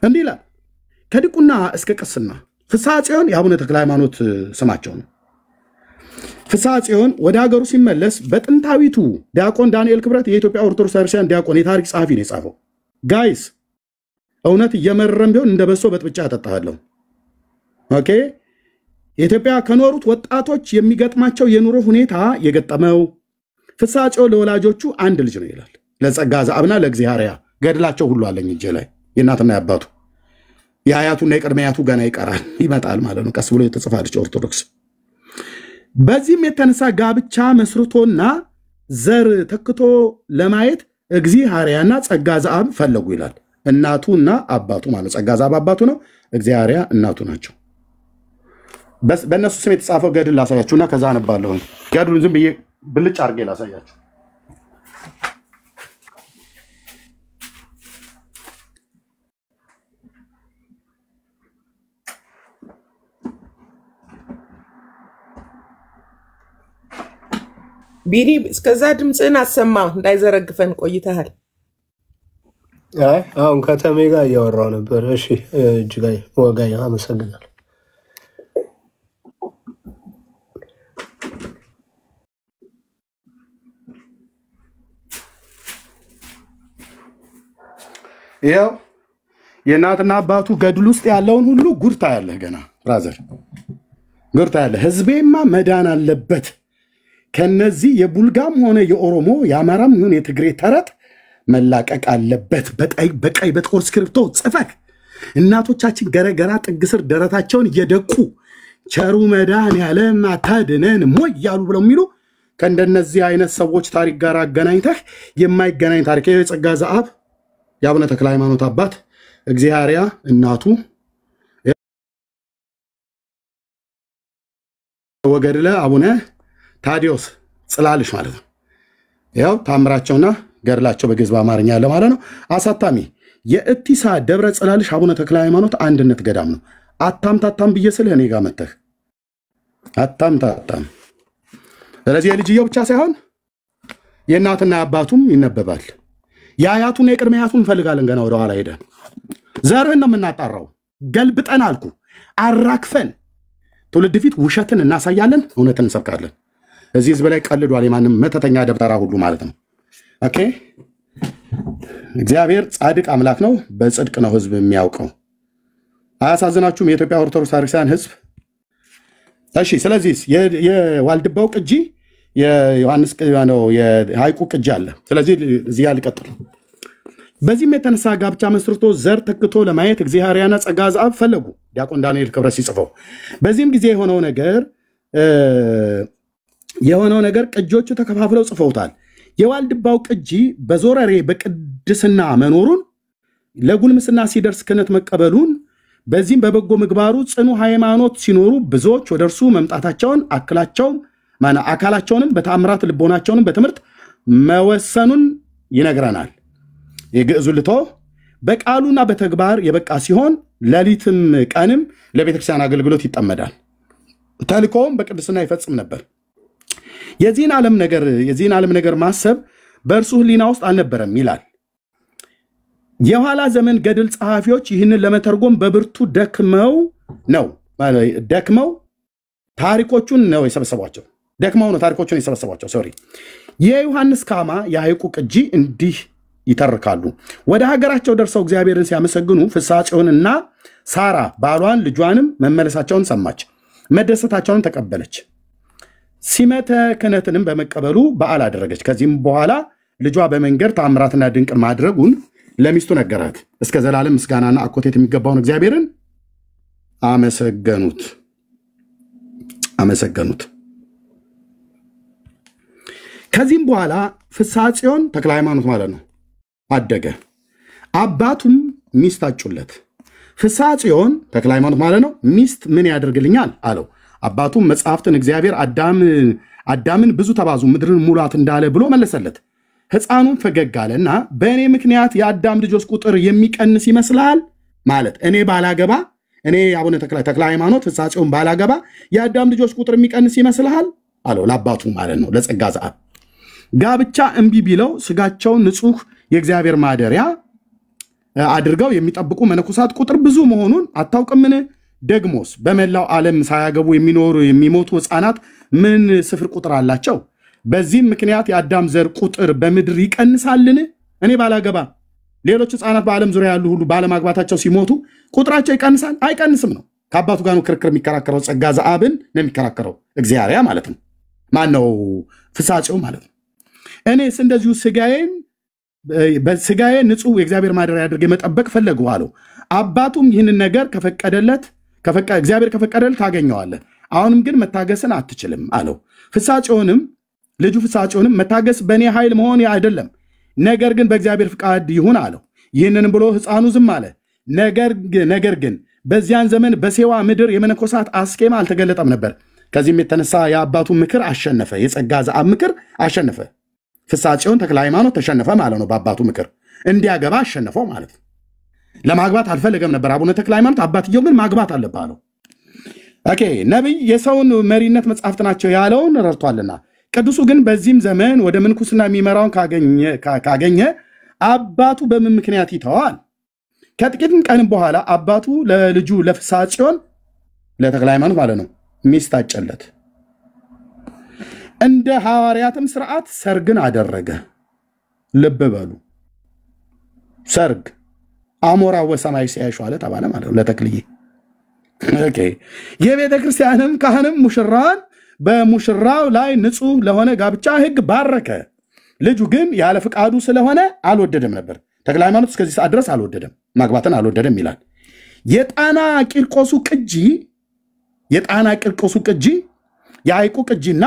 እንዲህ ይላል። ከድቁና እስከ ቅስና ፍስሐ ጽዮን የአቡነ ተክለ ሃይማኖት ስማቸው ነው። ፍስሐ ጽዮን ወደ ሀገሩ ሲመለስ በጥንታዊቱ ዲያቆን ዳንኤል ክብረት የኢትዮጵያ ኦርቶዶክስ ክርስቲያን ዲያቆን የታሪክ ጸሐፊ ነው የጻፈው። ጋይስ እውነት እየመረረም ቢሆን እንደ በሶ በጥብጫ አጠጣለሁ። ኦኬ ኢትዮጵያ ከኖሩት ወጣቶች የሚገጥማቸው የኑሮ ሁኔታ የገጠመው ፍስሐ ጽዮን ለወላጆቹ አንድ ልጅ ነው ይላል። ለጸጋ ዘአብና ለእግዚአብሔር ገድላቸው ሁሉ አለኝ እጄ ላይ የእናትና ያባቱ የአያቱና የቅድመ አያቱ ገና ይቀራል ይመጣል ማለት ነው። ቀስ ብሎ የተጽፋለች ኦርቶዶክስ። በዚህም የተነሳ ጋብቻ መስርቶና ዘር ተክቶ ለማየት እግዚአብሔርና ጸጋ ዘአብ ፈለጉ ይላል። እናቱና አባቱ ማለት ጸጋ ዘአብ አባቱ ነው፣ እግዚአብሔር እናቱ ናቸው። በእነሱ ስም የተጻፈው ገድል ላሳያችሁና ከዛ አነባለሁ። ገድሉን ዝም ብዬ ብልጭ አድርጌ ላሳያችሁ። ቢሪ እስከዛ ድምፅህን አሰማ እንዳይዘረግፈን ቆይተሃል። አሁን ከተሜ ጋር እያወራሁ ነበር። እሺ እጅጋይ ወጋይ አመሰግናለሁ። ይኸው የእናትና አባቱ ገድል ውስጥ ያለውን ሁሉ ጉርታ ያለህ ገና ብራዘር ጉርታ ያለህ። ህዝቤማ መዳን አለበት ከነዚህ የቡልጋም ሆነ የኦሮሞ የአማራም ይሁን የትግሬ ተረት መላቀቅ አለበት። በቀይ በጥቁር ስክሪፕቶ ጽፈህ እናቶቻችን ገረገራ ጥግ ስር ደረታቸውን እየደቁ ቸሩ መድኃኔዓለም አታድነን ሞይ ያሉ ብለው የሚሉ ከእንደነዚህ አይነት ሰዎች ታሪክ ጋር አገናኝተህ የማይገናኝ ታሪክ የጸጋ ዘአብ የአቡነ ተክለ ሃይማኖት አባት እግዚአብሔር እናቱ ወገድለ አቡነ ታዲዮስ ጽላልሽ ማለት ነው። ያው ታምራቸውና ገድላቸው በግዕዝ በአማርኛ ያለ ማለት ነው። አሳታሚ የእቲሳ ደብረ ጽላልሽ አቡነ ተክለ ሃይማኖት አንድነት ገዳም ነው። አታምታታም ብዬ ስልህ እኔ ጋር መተህ አታምታታም። ስለዚህ የልጅየው ብቻ ሳይሆን የእናትና የአባቱም ይነበባል። የአያቱና የቅድመ አያቱን እንፈልጋለን። ገና ወደ ኋላ ሄደን ዘርህን ነው የምናጣራው። ገልብጠን አልኩ አራክፈን ትውልድ ፊት ውሸትን እናሳያለን፣ እውነትን እንሰብካለን። እዚህ ህዝብ ላይ ቀልዷል የማንም መተተኛ ደብተራ ሁሉ ማለት ነው። ኦኬ እግዚአብሔር ጻድቅ አምላክ ነው። በጽድቅ ነው ህዝብ የሚያውቀው። አያሳዝናችሁም የኢትዮጵያ ኦርቶዶክስ ክርስቲያን ህዝብ? እሺ ስለዚህ የዋልድባው ቅጂ የዮሐንስ ነው የሐይቁ ቅጂ አለ። ስለዚህ እዚህ ያልቀጥል። በዚህም የተነሳ ጋብቻ መስርቶ ዘር ተክቶ ለማየት እግዚአብሔርና ጸጋ ዘአብ ፈለጉ ዲያቆን ዳንኤል ክብረት ሲጽፈው። በዚህም ጊዜ የሆነው ነገር ቅጂዎቹ ተከፋፍለው ጽፈውታል። የዋልድባው ቅጂ በዞረሬ በቅድስና መኖሩን ለጉልምስና ሲደርስ ክህነት መቀበሉን በዚህም በበጎ ምግባሩ ጽኑ ሃይማኖት ሲኖሩ ብዙዎች ወደ እርሱ መምጣታቸውን አካላቸውንም በተአምራት ልቦናቸውንም በትምህርት መወሰኑን ይነግረናል። የግዕዙ ልቶ በቃሉና በተግባር የበቃ ሲሆን ሌሊትም ቀንም ለቤተክርስቲያን አገልግሎት ይጠመዳል። ተልእኮውም በቅድስና ይፈጽም ነበር። የዚህን ዓለም ነገር ማሰብ በእርሱ ሕሊና ውስጥ አልነበረም ይላል። የኋላ ዘመን ገድል ጸሐፊዎች ይህንን ለመተርጎም በብርቱ ደክመው ታሪኮቹን ነው የሰበሰቧቸው። ሶሪ የዮሐንስ ካማ የሐይቁ ቅጂ እንዲህ ይተርካሉ። ወደ ሀገራቸው ደርሰው እግዚአብሔርን ሲያመሰግኑ ፍስሐ ጽዮንና ሳራ ባሏን ልጇንም መመለሳቸውን ሰማች፣ መደሰታቸውን ተቀበለች። ሲመተ ክህነትንም በመቀበሉ በዓል አደረገች። ከዚህም በኋላ ልጇ በመንገድ ተአምራትና ድንቅ ማድረጉን ለሚስቱ ነገራት። እስከ ዘላለም ምስጋናና አኮቴት የሚገባውን እግዚአብሔርን አመሰገኑት። ከዚህም በኋላ ፍስሐ ጽዮን ተክለ ሃይማኖት ማለት ነው አደገ። አባቱም ሚስት አጩለት። ፍስሐ ጽዮን ተክለ ሃይማኖት ማለት ነው ሚስት ምን ያደርግልኛል አለው። አባቱም መጽሐፍትን እግዚአብሔር አዳምን ብዙ ተባዙ ምድርን ሙላት እንዳለ ብሎ መለሰለት። ሕፃኑም ፈገግ አለና በእኔ ምክንያት የአዳም ልጆች ቁጥር የሚቀንስ ይመስላል ማለት እኔ ባላገባ እኔ አቡነ ተክለ ሃይማኖት ፍስሐ ጽዮን ባላገባ የአዳም ልጆች ቁጥር የሚቀንስ ይመስልሃል አለው ለአባቱ ማለት ነው ለጸጋ ዘአብ። ጋብቻ እምቢ ቢለው ስጋቸውን ንጹሕ የእግዚአብሔር ማደሪያ አድርገው የሚጠብቁ መነኮሳት ቁጥር ብዙ መሆኑን አታውቅምን? ደግሞስ በመላው ዓለም ሳያገቡ የሚሞቱ ሕፃናት ምን ስፍር ቁጥር አላቸው? በዚህም ምክንያት የአዳም ዘር ቁጥር በምድር ይቀንሳልን? እኔ ባላገባ ሌሎች ሕፃናት በዓለም ዙሪያ ያሉ ሁሉ ባለማግባታቸው ሲሞቱ ቁጥራቸው ይቀንሳል? አይቀንስም ነው። ከአባቱ ጋር ነው ክርክር የሚከራከረው። ጸጋ ዘአብን ነው የሚከራከረው። እግዚአብሔር ማለት ነው። ማን ነው? ፍስሐ ጽዮን ማለት ነው። እኔስ እንደዚሁ ስጋዬ ንጹሕ የእግዚአብሔር ማደሪያ አድርጌ መጠበቅ ፈለጉ አለው። አባቱም ይህንን ነገር እግዚአብሔር ከፈቀደለት ታገኘዋለህ፣ አሁንም ግን መታገስን አትችልም አለው። ልጁ ፍስሐ ጽዮንም መታገስ በእኔ ኃይል መሆን አይደለም፣ ነገር ግን በእግዚአብሔር ፍቃድ ይሁን አለው። ይህንንም ብሎ ሕፃኑ ዝም አለ። ነገር ግን በዚያን ዘመን በሴዋ ምድር የመነኮሳት አስኬማ አልተገለጠም ነበር። ከዚህም የተነሳ የአባቱ ምክር አሸነፈ፣ የጸጋ ዘአብ ምክር አሸነፈ። ፍስሐ ጽዮን ተክለ ሃይማኖት ተሸነፈ ማለት ነው። በአባቱ ምክር እንዲያገባ አሸነፈው ማለት ነው። ለማግባት አልፈለገም ነበር አቡነ ተክለ ሃይማኖት። አባትየው ግን ማግባት አለብህ አለው። ኦኬ ነቢይ የሰውን መሪነት መጽሐፍት ናቸው ያለውን ረድቷልና፣ ቅዱሱ ግን በዚህም ዘመን ወደ ምንኩስና የሚመራውን ካገኘ አባቱ በምን ምክንያት ይተዋል? ከጥቂትም ቀንም በኋላ አባቱ ለልጁ ለፍስሐ ጽዮን ለተክለ ሃይማኖት ማለት ነው ሚስት አጨለት። እንደ ሐዋርያትም ስርዓት ሰርግን አደረገ። ልብ በሉ ሰርግ አሞራ ወሰማይ ሲያይሽ አለ ተባለ ማለት ነው ለተክልዬ። ኦኬ የቤተ ክርስቲያንም ካህንም ሙሽራን በሙሽራው ላይ ንጹሕ ለሆነ ጋብቻ ሕግ ባረከ። ልጁ ግን ያለ ፍቃዱ ስለሆነ አልወደደም ነበር። ተክለ ሃይማኖት እስከዚህ ሰዓት ድረስ አልወደደም፣ ማግባትን አልወደደም ይላል። የጣና ቂርቆሱ ቅጂ የሐይቁ ቅጂና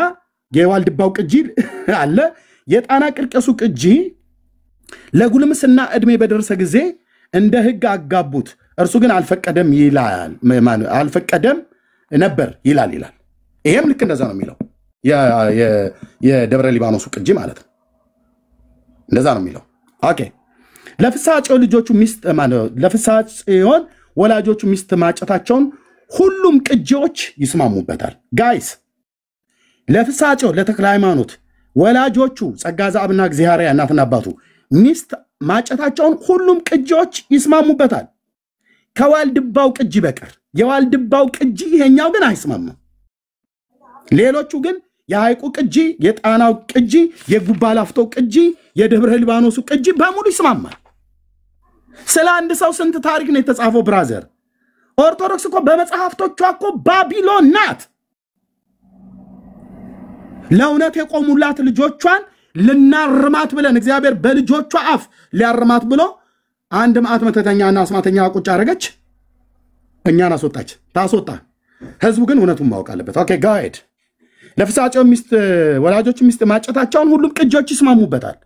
የዋልድባው ቅጂ አለ። የጣና ቂርቆሱ ቅጂ ለጉልምስና ዕድሜ በደረሰ ጊዜ እንደ ሕግ አጋቡት፣ እርሱ ግን አልፈቀደም ነበር ይላል። ይሄም ልክ እንደዛ ነው የሚለው የደብረ ሊባኖሱ ቅጂ ማለት ነው። እንደዛ ነው የሚለው። ኦኬ ለፍስሐ ጽዮን ወላጆቹ ሚስት ማጨታቸውን ሁሉም ቅጂዎች ይስማሙበታል። ጋይስ ለፍስሐ ጽዮን ለተክለ ሃይማኖት ወላጆቹ ጸጋ ዘአብና እግዚአብሔር እናትና አባቱ ሚስት ማጨታቸውን ሁሉም ቅጂዎች ይስማሙበታል ከዋልድባው ቅጂ በቀር። የዋልድባው ቅጂ ይሄኛው ግን አይስማማም። ሌሎቹ ግን የሐይቁ ቅጂ፣ የጣናው ቅጂ፣ የጉባ ላፍቶ ቅጂ፣ የደብረ ሊባኖሱ ቅጂ በሙሉ ይስማማል። ስለ አንድ ሰው ስንት ታሪክ ነው የተጻፈው ብራዘር? ኦርቶዶክስ እኮ በመጽሐፍቶቿ እኮ ባቢሎን ናት። ለእውነት የቆሙላት ልጆቿን ልናርማት ብለን እግዚአብሔር በልጆቿ አፍ ሊያርማት ብሎ አንድ መዓት መተተኛና አስማተኛ ቁጭ አረገች፣ እኛን አስወጣች። ታስወጣ። ህዝቡ ግን እውነቱን ማወቅ አለበት። ኦኬ ጋይድ ለፍስሐ ጽዮን ወላጆች ሚስት ማጨታቸውን ሁሉም ቅጂዎች ይስማሙበታል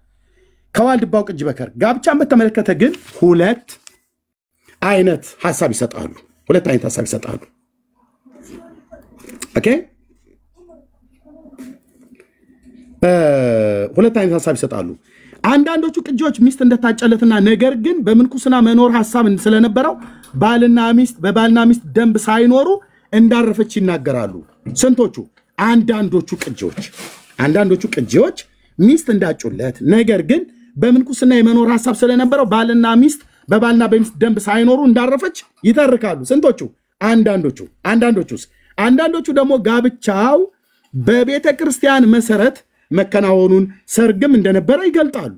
ከዋልድባው ቅጂ በቀር። ጋብቻን በተመለከተ ግን ሁለት አይነት ሐሳብ ይሰጣሉ። ኦኬ ሁለት አይነት ሐሳብ ይሰጣሉ። አንዳንዶቹ ቅጂዎች ሚስት እንደታጨለትና ነገር ግን በምንኩስና መኖር ሐሳብ ስለነበረው ባልና ሚስት በባልና ሚስት ደንብ ሳይኖሩ እንዳረፈች ይናገራሉ። ስንቶቹ? አንዳንዶቹ ቅጂዎች ሚስት እንዳጩለት ነገር ግን በምንኩስና የመኖር ሐሳብ ስለነበረው ባልና ሚስት በባልና በሚስት ደንብ ሳይኖሩ እንዳረፈች ይተርካሉ። ስንቶቹ? አንዳንዶቹ ደግሞ ጋብቻው በቤተ ክርስቲያን መሰረት መከናወኑን ሰርግም እንደነበረ ይገልጣሉ።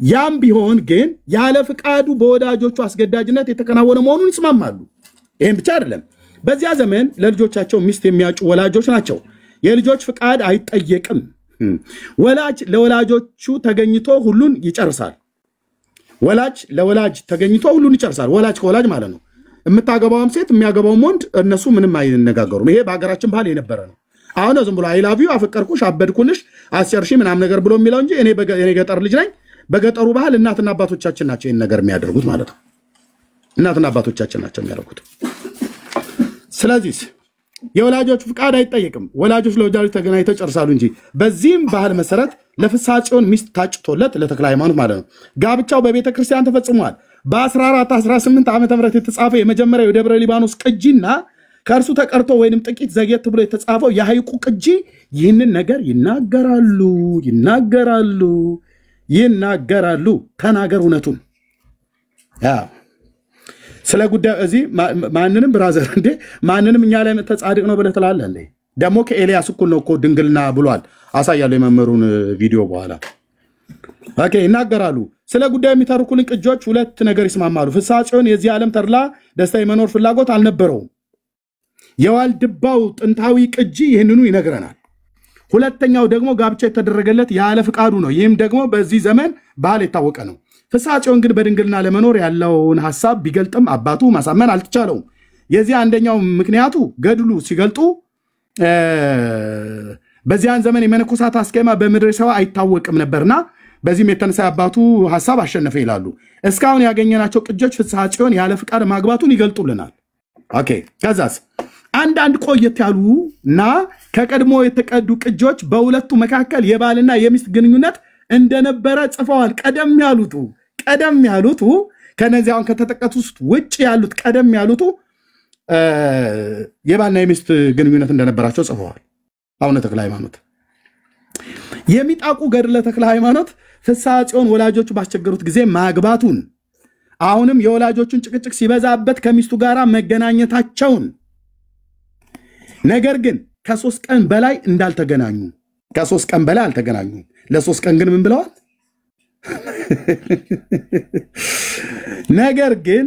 ያም ቢሆን ግን ያለ ፍቃዱ በወዳጆቹ አስገዳጅነት የተከናወነ መሆኑን ይስማማሉ። ይህም ብቻ አይደለም። በዚያ ዘመን ለልጆቻቸው ሚስት የሚያጩ ወላጆች ናቸው። የልጆች ፍቃድ አይጠየቅም። ወላጅ ለወላጆቹ ተገኝቶ ሁሉን ይጨርሳል። ወላጅ ከወላጅ ማለት ነው። የምታገባውም ሴት የሚያገባውም ወንድ እነሱ ምንም አይነጋገሩም። ይሄ በሀገራችን ባህል የነበረ ነው። አሁን ዝም ብሎ አይ ላቭ ዩ አፈቀርኩሽ አበድኩልሽ አስጨርሺ ምናምን ነገር ብሎ የሚለው እንጂ እኔ ገጠር ልጅ ነኝ። በገጠሩ ባህል እናትና አባቶቻችን ናቸው ይሄን ነገር የሚያደርጉት ማለት ነው። እናትና አባቶቻችን ናቸው የሚያደርጉት። ስለዚህ የወላጆች ፍቃድ አይጠየቅም። ወላጆች ለወላጆች ተገናኝተው ይጨርሳሉ እንጂ በዚህም ባህል መሰረት ለፍስሐ ጽዮን ሚስት ታጭቶለት ለተክለ ሃይማኖት ማለት ነው ጋብቻው በቤተ ክርስቲያን ተፈጽሟል። በ1418 ዓመተ ምህረት የተጻፈ የመጀመሪያው የደብረ ሊባኖስ ቅጂና ከእርሱ ተቀርቶ ወይንም ጥቂት ዘግየት ብሎ የተጻፈው የሐይቁ ቅጂ ይህንን ነገር ይናገራሉ። ተናገር እውነቱን። ስለ ጉዳዩ እዚህ ማንንም ብራዘር እንዴ ማንንም እኛ ላይ ተጻድቅ ነው ብለህ ትላለህ እንዴ? ደግሞ ከኤልያስ እኩል ነው እኮ ድንግልና ብሏል። አሳያለሁ የመመሩን ቪዲዮ በኋላ። ኦኬ ይናገራሉ። ስለ ጉዳዩ የሚተርኩልን ቅጆች ሁለት ነገር ይስማማሉ። ፍስሐ ጽዮን የዚህ ዓለም ተድላ ደስታ የመኖር ፍላጎት አልነበረውም። የዋልድባው ጥንታዊ ቅጂ ይህንኑ ይነግረናል። ሁለተኛው ደግሞ ጋብቻ የተደረገለት ያለ ፍቃዱ ነው። ይህም ደግሞ በዚህ ዘመን ባህል የታወቀ ነው። ፍስሐ ጽዮን ግን በድንግልና ለመኖር ያለውን ሐሳብ ቢገልጥም አባቱ ማሳመን አልተቻለውም። የዚህ አንደኛው ምክንያቱ ገድሉ ሲገልጡ በዚያን ዘመን የመነኮሳት አስኬማ በምድረ ሰዋ አይታወቅም ነበርና በዚህም የተነሳ አባቱ ሐሳብ አሸነፈ ይላሉ። እስካሁን ያገኘናቸው ቅጆች ፍስሐ ጽዮን ያለ ፍቃድ ማግባቱን ይገልጡልናል። ኦኬ ከዛስ አንዳንድ ቆየት ያሉና ከቀድሞ የተቀዱ ቅጆች በሁለቱ መካከል የባልና የሚስት ግንኙነት እንደነበረ ጽፈዋል። ቀደም ያሉቱ ከነዚያውን ከተጠቀሱት ውጭ ያሉት ቀደም ያሉቱ የባልና የሚስት ግንኙነት እንደነበራቸው ጽፈዋል። አቡነ ተክለ ሃይማኖት የሚጣቁ ገድለ ተክለ ሃይማኖት ፍስሐ ጽዮን ወላጆቹ ባስቸገሩት ጊዜ ማግባቱን አሁንም የወላጆቹን ጭቅጭቅ ሲበዛበት ከሚስቱ ጋር መገናኘታቸውን ነገር ግን ከ3 ቀን በላይ እንዳልተገናኙ አልተገናኙም። ለ3 ቀን ግን ምን ብለዋል? ነገር ግን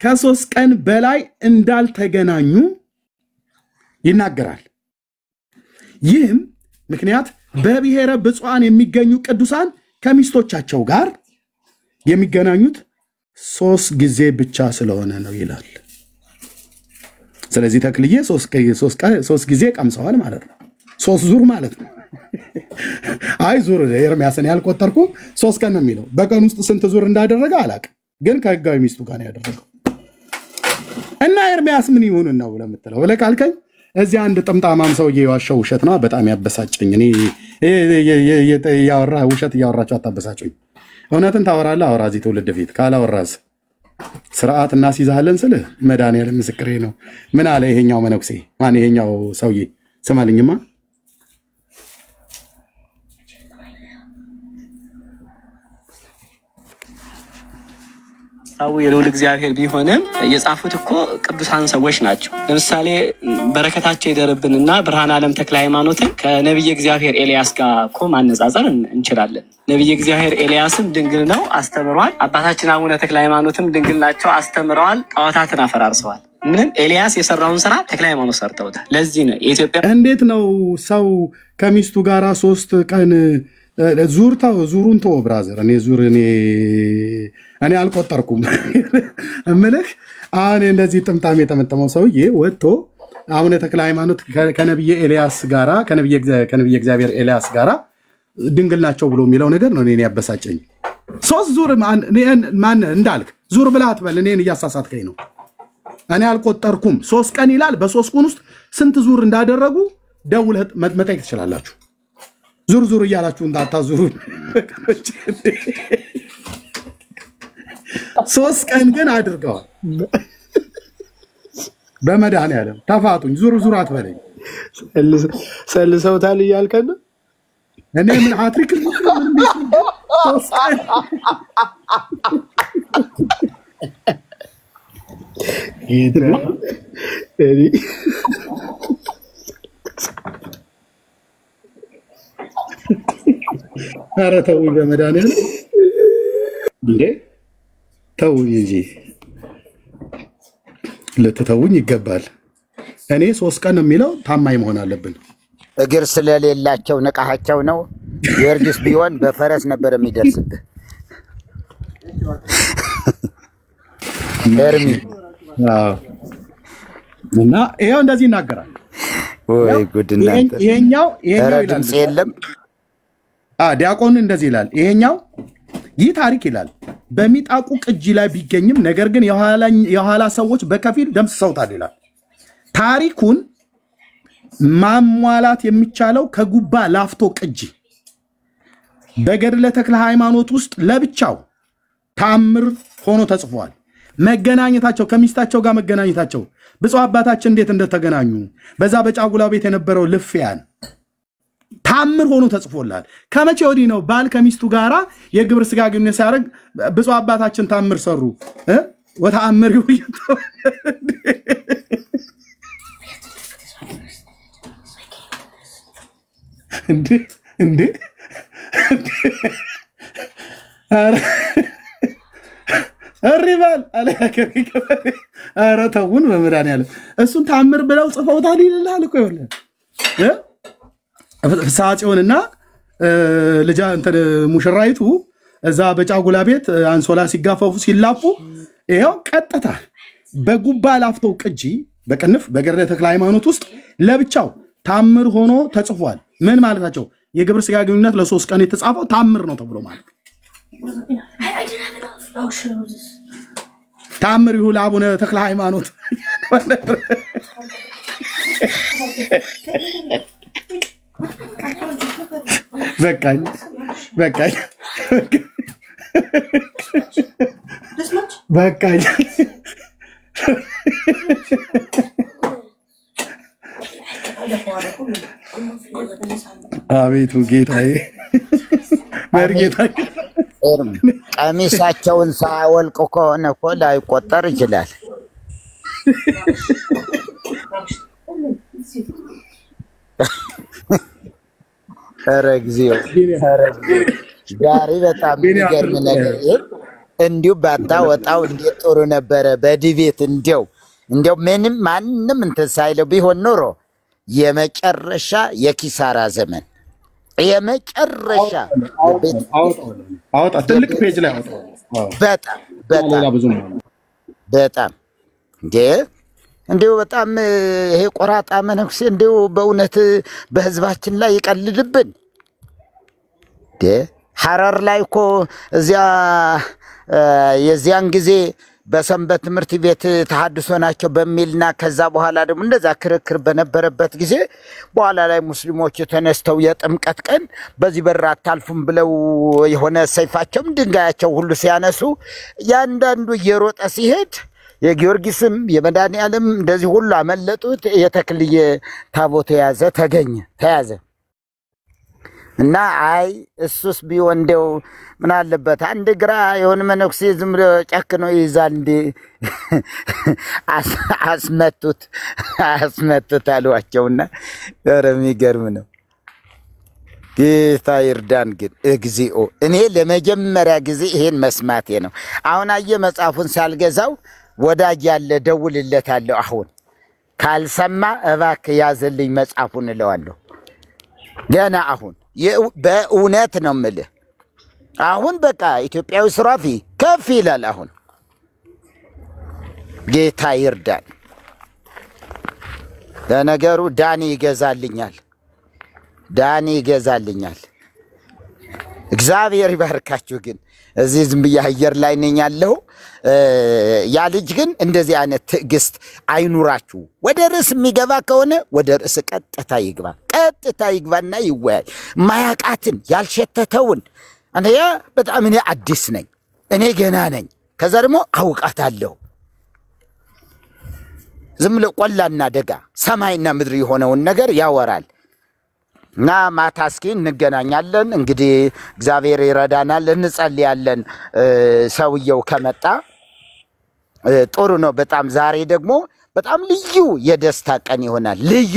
ከ3 ቀን በላይ እንዳልተገናኙ ይናገራል። ይህም ምክንያት በብሔረ ብፁዓን የሚገኙ ቅዱሳን ከሚስቶቻቸው ጋር የሚገናኙት 3 ጊዜ ብቻ ስለሆነ ነው ይላል። ስለዚህ ተክልዬ 3 ጊዜ ቀምሰዋል ማለት ነው። 3 ዙር ማለት ነው። አይ ዙር ኤርሚያስን ያልቆጠርኩም 3 ቀን ነው የሚለው። በቀን ውስጥ ስንት ዙር እንዳደረገ አላውቅም፣ ግን ከህጋዊ ሚስቱ ጋር ነው ያደረገው። እና ኤርሚያስ ምን ይሁን ነው ለምትለው ብለህ ካልከኝ እዚህ አንድ ጥምጣማም ሰውዬ የዋሸው ውሸት ነው በጣም ያበሳጨኝ። እኔ ያወራ ውሸት እያወራችሁ አታበሳጩኝ። እውነትን ታወራለህ አውራ እዚህ ትውልድ ፊት ካላወራስ ስርዓት እናስይዛለን ስልህ መድኃኒዓለም ምስክሬ ነው። ምን አለ ይሄኛው መነኩሴ ማን ይሄኛው ሰውዬ ስማልኝማ አው የልዑል እግዚአብሔር ቢሆንም የጻፉት እኮ ቅዱሳን ሰዎች ናቸው። ለምሳሌ በረከታቸው ይደርብንና ብርሃነ ዓለም ተክለ ሃይማኖትን ከነብይ እግዚአብሔር ኤልያስ ጋር እኮ ማነጻጸር እንችላለን። ነብይ እግዚአብሔር ኤልያስም ድንግል ነው አስተምሯል። አባታችን አቡነ ተክለ ሃይማኖትም ድንግል ናቸው አስተምረዋል። ጣዖታትን አፈራርሰዋል። ምንም ኤልያስ የሰራውን ስራ ተክለ ሃይማኖት ሰርተውታል። ለዚህ ነው የኢትዮጵያ እንዴት ነው ሰው ከሚስቱ ጋር 3 ቀን ዙሩን ተው ብራዘር። እኔ አልቆጠርኩም እምልህ አሁን እንደዚህ ጥምጣም የተመጠመው ሰውዬ ወጥቶ አቡነ ተክለ ሃይማኖት ከነብይ ኤልያስ ጋራ ከነብይ እግዚአብሔር ኤልያስ ጋራ ድንግል ናቸው ብሎ የሚለው ነገር ነው እኔን ያበሳጨኝ። 3 ዙር ማን እንዳልክ ዙር ብለህ አትበል። እኔን እያሳሳትከኝ ነው። እኔ አልቆጠርኩም። 3 ቀን ይላል። በ3 ቀን ውስጥ ስንት ዙር እንዳደረጉ ደውለህ መጠየቅ ትችላላችሁ። ዙር እያላችሁ እንዳታዙሩ። 3 ቀን ግን አድርገዋል። በመድኃኒዓለም ተፋቱኝ። ዙር አትበለኝ። ሰልሰውታል እያልከን ነው? እኔ ምን ሃትሪክ ኧረ ተው በመድኃኒዓለም እንዴ ተው እንጂ ልትተውኝ ይገባል። እኔ 3 ቀን የሚለው ታማኝ መሆን አለብን። እግር ስለሌላቸው ንቃሃቸው ነው። ጊዮርጊስ ቢሆን በፈረስ ነበር የሚደርስብህ። ኤርሚ እና ይሄው እንደዚህ ይናገራል። ወይ ጉድ እናንተ! ይሄኛው ይላል ድምፅ የለም። ዲያቆን እንደዚህ ይላል። ይሄኛው ይህ ታሪክ ይላል በሚጣቁ ቅጂ ላይ ቢገኝም ነገር ግን የኋላ ሰዎች በከፊል ደምስሰውታል ይላል። ታሪኩን ማሟላት የሚቻለው ከጉባ ላፍቶ ቅጂ በገድለ ተክለ ሃይማኖት ውስጥ ለብቻው ታምር ሆኖ ተጽፏል። መገናኘታቸው ከሚስታቸው ጋር መገናኘታቸው ብፁዕ አባታችን እንዴት እንደተገናኙ በዛ በጫጉላ ቤት የነበረው ልፍያን ታምር ሆኖ ተጽፎላል። ከመቼ ወዲህ ነው ባል ከሚስቱ ጋራ የግብር ስጋ ግንኙነት ሲያደርግ ብፁዕ አባታችን ታምር ሰሩ? ወተአምር ይውይቶ እንዴ እሪባል አለከሪ ከበረ ኧረ ተውን በመድኃኒዓለም እሱን ታምር ብለው ጽፈውታል ይላል እኮ ይወለ ፍሳጽዮንና ልጅ እንትን ሙሽራይቱ እዛ በጫጉላ ቤት አንሶላ ሲጋፈፉ ሲላፉ ይሄው ቀጥታ በጉባ ላፍተው ቅጂ በቅንፍ በገድለ ተክለ ሃይማኖት ውስጥ ለብቻው ታምር ሆኖ ተጽፏል። ምን ማለታቸው? የግብር ስጋ ግንኙነት ለ3 ቀን የተጻፈው ታምር ነው ተብሎ ማለት ታምር ይሁን አቡነ ተክለ ሃይማኖት በቃኝ አቤቱ ጌታዬ መርጌታዬ ቀሚሳቸውን ሳያወልቁ ከሆነ እኮ ላይቆጠር ይችላል። ኧረ እግዚኦ ዛሬ በጣም የሚገርም ነገር እንዲሁ ባታወጣው እንዴት ጥሩ ነበረ። በዲቤት እንዲያው ምንም ማንም እንትን ሳይለው ቢሆን ኖሮ የመጨረሻ የኪሳራ ዘመን የመጨረሻ አውጣ ትልቅ ፔጅ ላይ አውጣ። በጣም እንዲሁ በጣም ይሄ ቆራጣ መነኩሴ እንዲሁ በእውነት በህዝባችን ላይ ይቀልድብን። ሐረር ላይ እኮ እዚያ የዚያን ጊዜ በሰንበት ትምህርት ቤት ተሐድሶ ናቸው በሚልና ከዛ በኋላ ደግሞ እንደዛ ክርክር በነበረበት ጊዜ በኋላ ላይ ሙስሊሞች ተነስተው የጥምቀት ቀን በዚህ በር አታልፉም ብለው የሆነ ሰይፋቸውም ድንጋያቸው ሁሉ ሲያነሱ ያንዳንዱ እየሮጠ ሲሄድ የጊዮርጊስም የመድኃኒዓለም እንደዚህ ሁሉ አመለጡት። የተክልየ ታቦት ተያዘ እና አይ እሱስ ቢሆን እንደው ምን አለበት አንድ ግራ የሆነ መነኩሴ ዝም ብሎ ጨክኖ ይይዛል እንዴ? አስመቱት አሏቸውና ኧረ የሚገርም ነው። ጌታ ይርዳን። ግን እግዚኦ እኔ ለመጀመሪያ ጊዜ ይሄን መስማቴ ነው። አሁን አየ መጽሐፉን ሳልገዛው ወዳጅ ያለ ደውልለታለሁ። አሁን ካልሰማ እባክህ ያዘልኝ መጽሐፉን እለዋለሁ። ገና አሁን በእውነት ነው የምልህ። አሁን በቃ ኢትዮጵያዊ ሱራፊ ከፍ ይላል። አሁን ጌታ ይርዳን። ለነገሩ ዳኒ ይገዛልኛል። እግዚአብሔር ይባርካችሁ። ግን እዚህ ዝም ብዬ አየር ላይ ነኝ ያለው። ያ ልጅ ግን እንደዚህ አይነት ትዕግስት አይኑራችሁ። ወደ ርዕስ የሚገባ ከሆነ ወደ ርዕስ ቀጥታ ይግባና ይወያይ። ማያቃትን ያልሸተተውን አንተ በጣም እኔ አዲስ ነኝ፣ እኔ ገና ነኝ፣ ከዛ ደግሞ አውቃታለሁ። ዝም ብሎ ቆላና ደጋ ሰማይና ምድር የሆነውን ነገር ያወራል። እና ማታ እስኪ እንገናኛለን። እንግዲህ እግዚአብሔር ይረዳናል፣ እንጸልያለን። ሰውየው ከመጣ ጥሩ ነው በጣም። ዛሬ ደግሞ በጣም ልዩ የደስታ ቀን ይሆናል። ልዩ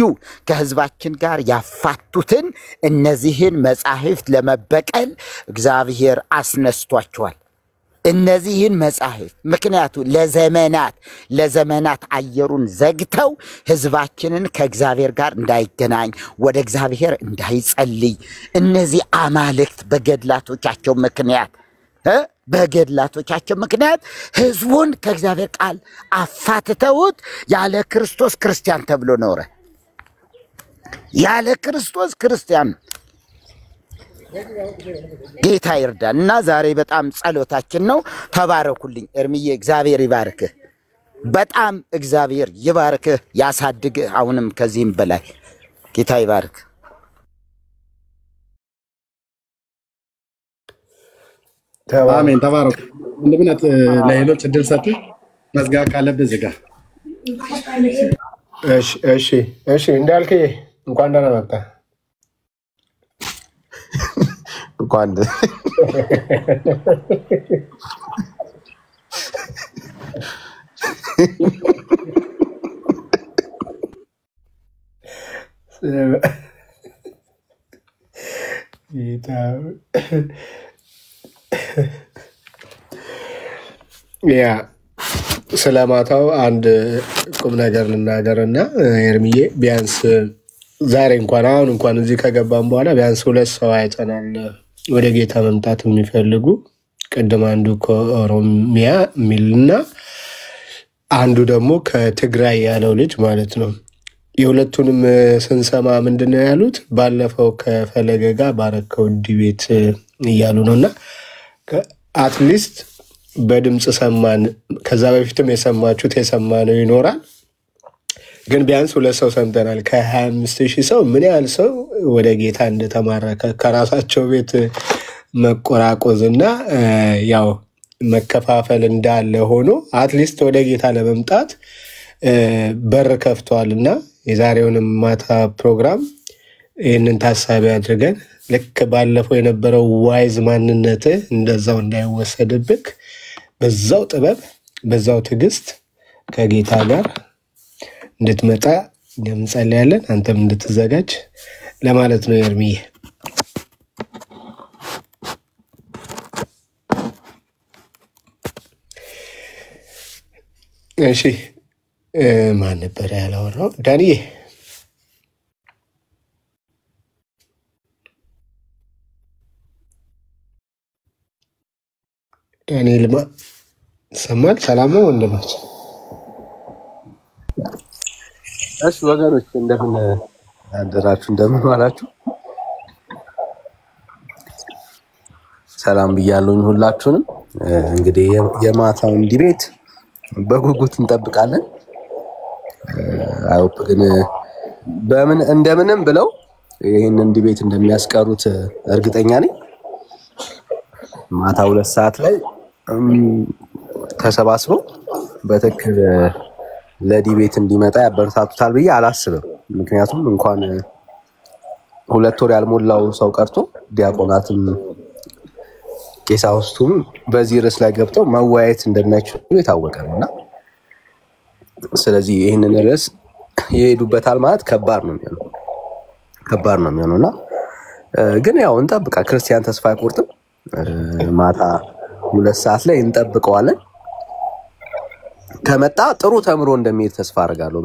ከህዝባችን ጋር ያፋቱትን እነዚህን መጻሕፍት ለመበቀል እግዚአብሔር አስነስቷቸዋል። እነዚህን መጻሕፍት ምክንያቱ ለዘመናት አየሩን ዘግተው ህዝባችንን ከእግዚአብሔር ጋር እንዳይገናኝ ወደ እግዚአብሔር እንዳይጸልይ እነዚህ አማልክት በገድላቶቻቸው ምክንያት ህዝቡን ከእግዚአብሔር ቃል አፋትተውት ያለ ክርስቶስ ክርስቲያን ተብሎ ኖረ። ያለ ክርስቶስ ክርስቲያን ጌታ ይርዳን። እና ዛሬ በጣም ጸሎታችን ነው። ተባረኩልኝ ኤርሚዬ፣ እግዚአብሔር ይባርክህ። በጣም እግዚአብሔር ይባርክህ፣ ያሳድግህ። አሁንም ከዚህም በላይ ጌታ ይባርክ። አሜን። ተባረኩ። እንደምነት ለሌሎች እድል ሰጡ። መዝጋት ካለብህ ዝጋ። እሺ እንዳልከኝ እንኳን ደህና መጣ። እንኳን ያ ስለማታው አንድ ቁም ነገር ልናገርና ኤርሚዬ ቢያንስ ዛሬ እንኳን እዚህ ከገባን በኋላ ቢያንስ 2 ሰው አይተናል ወደ ጌታ መምጣት የሚፈልጉ። ቅድም አንዱ ከኦሮሚያ ሚልና አንዱ ደግሞ ከትግራይ ያለው ልጅ ማለት ነው። የሁለቱንም ስንሰማ ምንድነው ያሉት? ባለፈው ከፈለገ ጋር ባረከው ዲቤት እያሉ ነውና አትሊስት በድምጽ ሰማን። ከዛ በፊትም የሰማነው ይኖራል፣ ግን ቢያንስ 2 ሰው ሰምተናል። ከ25,000 ሰው ምን ያህል ሰው ወደ ጌታ እንደተማረከ ከራሳቸው ቤት መቆራቆዝና ያው መከፋፈል እንዳለ ሆኖ አትሊስት ወደ ጌታ ለመምጣት በር ከፍቷልና የዛሬውንም ማታ ፕሮግራም ይህንን ታሳቢ አድርገን ልክ ባለፈው የነበረው ዋይዝ ማንነት እንደዛው እንዳይወሰድብክ በዛው ጥበብ በዛው ትዕግስት ከጌታ ጋር እንድትመጣ እንጸልያለን። አንተም እንድትዘጋጅ ለማለት ነው ኤርሚዬ። እሺ ማን ነበር ያላወራው? ዳንኤ ዳንኤልማ ሰማል። ሰላም ነው ወንድማች? እሺ ወገኖች እንደምን አደራችሁ? እንደምን ዋላችሁ? ሰላም ብያለሁኝ ሁላችሁንም። እንግዲህ የማታውን ዲቤት በጉጉት እንጠብቃለን። አይሆፕ ግን እንደምንም ብለው ይሄንን ዲቤት እንደሚያስቀሩት እርግጠኛ ነኝ። ማታ 2 ሰዓት ላይ ተሰባስበው በትክክል ለዲቤት እንዲመጣ ያበረታቱታል ብዬ አላስብም። ምክንያቱም እንኳን 2 ወር ያልሞላው ሰው ቀርቶ ዲያቆናትም ቄሳውስቱም በዚህ ርዕስ ላይ ገብተው መወያየት እንደማይችሉ የታወቀ ነውና ስለዚህ ይሄንን ርዕስ ይሄዱበታል ማለት ከባድ ነው የሚሆነውና ግን ያው እንጠብቃ። ክርስቲያን ተስፋ አይቆርጥም። ማታ 2 ሰዓት ላይ እንጠብቀዋለን። ከመጣ ጥሩ ተምሮ እንደሚሄድ ተስፋ አደርጋለሁ።